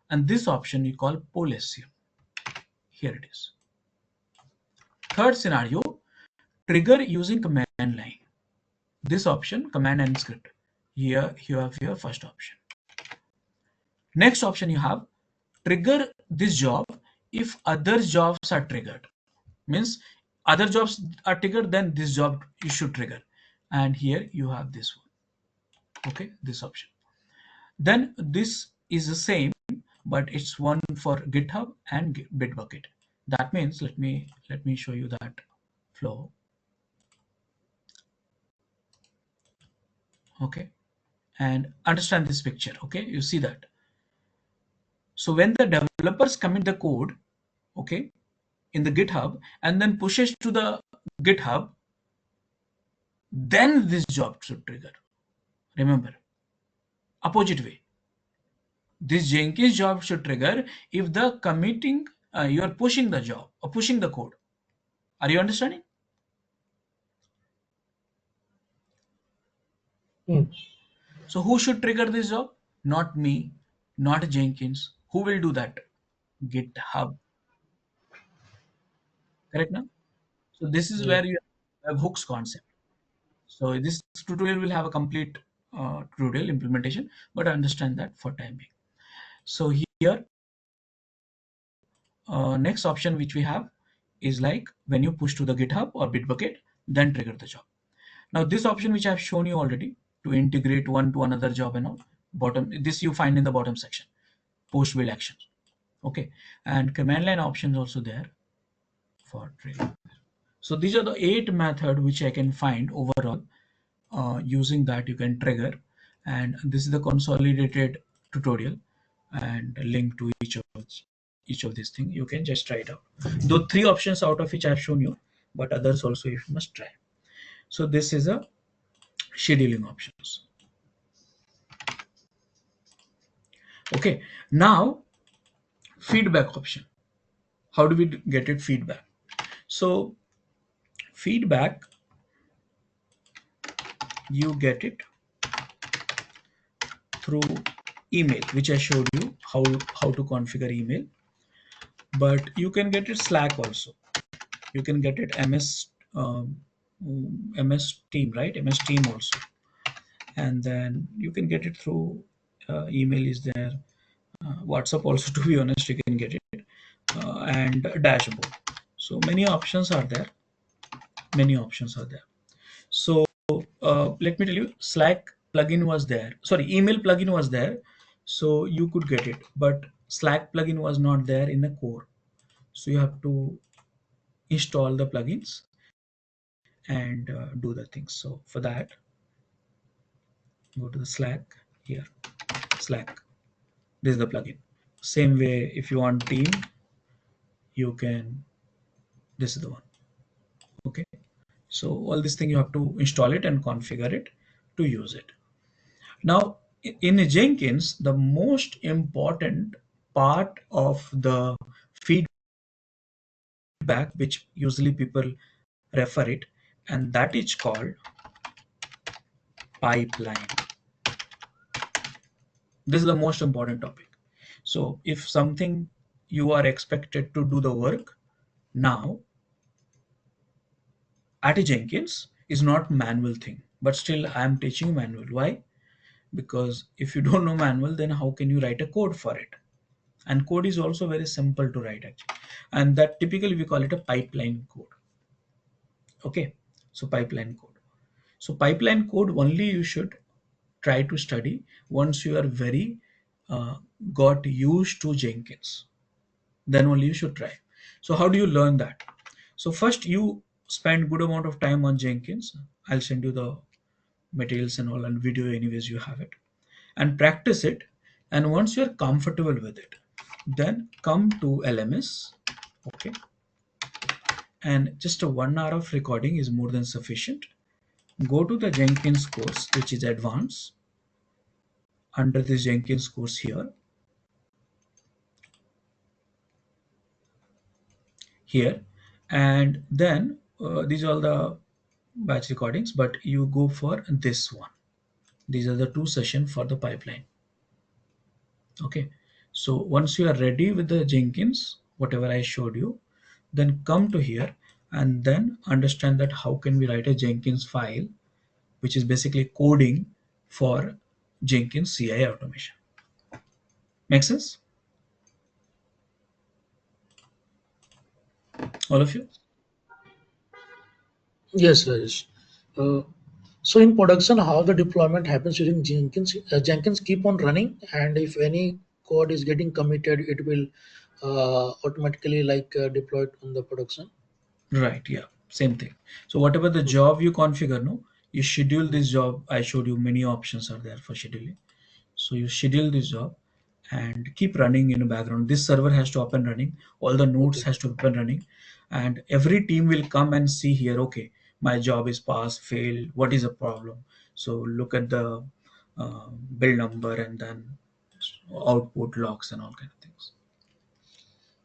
And this option you call policy. Here it is. Third scenario, trigger using command line. This option, command and script. Here you have your first option. Next option you have trigger this job if other jobs are triggered. Means other jobs are triggered, then this job you should trigger. And here you have this one. Okay, this option. Then this is the same, but it's one for GitHub and Bitbucket. That means let me show you that flow. Okay, and understand this picture. Okay, you see that. So when the developers commit the code, okay, in the GitHub and then pushes to the GitHub, then this job should trigger. Remember, opposite way. This Jenkins job should trigger if the committing, you are pushing the job or pushing the code. Are you understanding? Hmm. So who should trigger this job? Not me, not Jenkins. Who will do that? GitHub. Correct now? So this is Yeah. where you have hooks concept. So this tutorial will have a complete tutorial implementation, but understand that for time being. So here, next option which we have is like when you push to the GitHub or Bitbucket, then trigger the job. Now this option which I've shown you already to integrate one to another job and all, bottom, this you find in the bottom section, post build actions. Okay, and command line options also there for trigger. So these are the 8 method which I can find overall. Using that you can trigger, and this is the consolidated tutorial and a link to each of these things. You can just try it out. Though 3 options out of which I've shown you, but others also you must try. So this is a scheduling options. Okay, now feedback option. How do we get it feedback? So feedback, you get it through email, which I showed you how to configure email, but you can get it Slack also. You can get it MS Team, right? MS Team also, and then you can get it through email is there, WhatsApp also. To be honest, you can get it, and dashboard. So many options are there. Many options are there. So let me tell you, Slack plugin was there. Sorry, email plugin was there, so you could get it. But Slack plugin was not there in the core, so you have to install the plugins and do the things. So for that, go to the Slack here. Slack. This is the plugin. Same way, if you want team, you can. This is the one. Okay. So all this thing you have to install it and configure it to use it. Now, in Jenkins, the most important part of the feedback, which usually people refer it, and that is called pipeline. This is the most important topic. So if something you are expected to do the work now at a Jenkins is not manual thing, but still I am teaching manual. Why? Because if you don't know manual, then how can you write a code for it? And code is also very simple to write actually, and that typically we call it a pipeline code. Okay, so pipeline code. So pipeline code only you should try to study once you are very got used to Jenkins. Then only you should try. So how do you learn that? So first you spend good amount of time on Jenkins. I'll send you the materials and all and video anyways you have it, and practice it. And once you're comfortable with it, then come to LMS. Okay, and just a 1 hour of recording is more than sufficient. Go to the Jenkins course, which is advanced. Under this Jenkins course here, and then these are all the batch recordings, but you go for this one. These are the 2 sessions for the pipeline. Okay, so once you are ready with the Jenkins, whatever I showed you, then come to here and then understand that how can we write a Jenkins file, which is basically coding for Jenkins CI automation. Make sense? All of you? Yes, Rajesh. Uh, so in production, how the deployment happens using Jenkins? Jenkins keep on running, and if any code is getting committed, it will automatically deployed on the production. Right, yeah, same thing. So whatever the job you configure, no, you schedule Mhm. this job. I showed you many options are there for scheduling. So you schedule this job and keep running in the background. This server has to up and running. All the nodes Okay. has to up and running, and every team will come and see here. Okay, my job is passed, failed. What is the problem? So look at the build number and then output logs and all kind of things.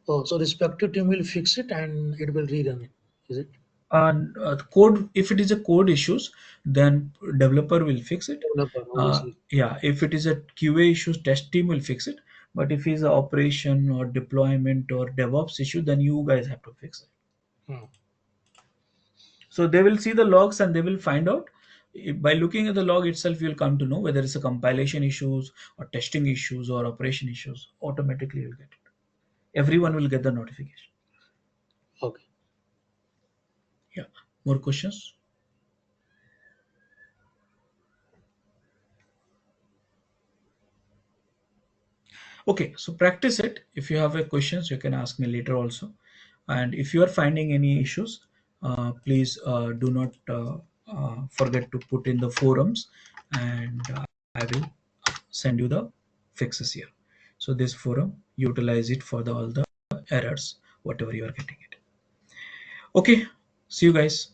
Oh, so respective team will fix it and it will rerun it. Is it? And code, if it is a code issues, then developer will fix it. Developer, obviously. Yeah, if it is a QA issues, test team will fix it. But if it's a operation or deployment or DevOps issue, then you guys have to fix it. Hmm. So they will see the logs and they will find out. By looking at the log itself, you'll come to know whether it's a compilation issues or testing issues or operation issues. Automatically you'll get it. Everyone will get the notification. Okay. Yeah. More questions? Okay, so practice it. If you have a questions, you can ask me later also. And if you are finding any issues, please do not forget to put in the forums, and I will send you the fixes here. So this forum, utilize it for all the errors, whatever you are getting it. Okay, see you guys.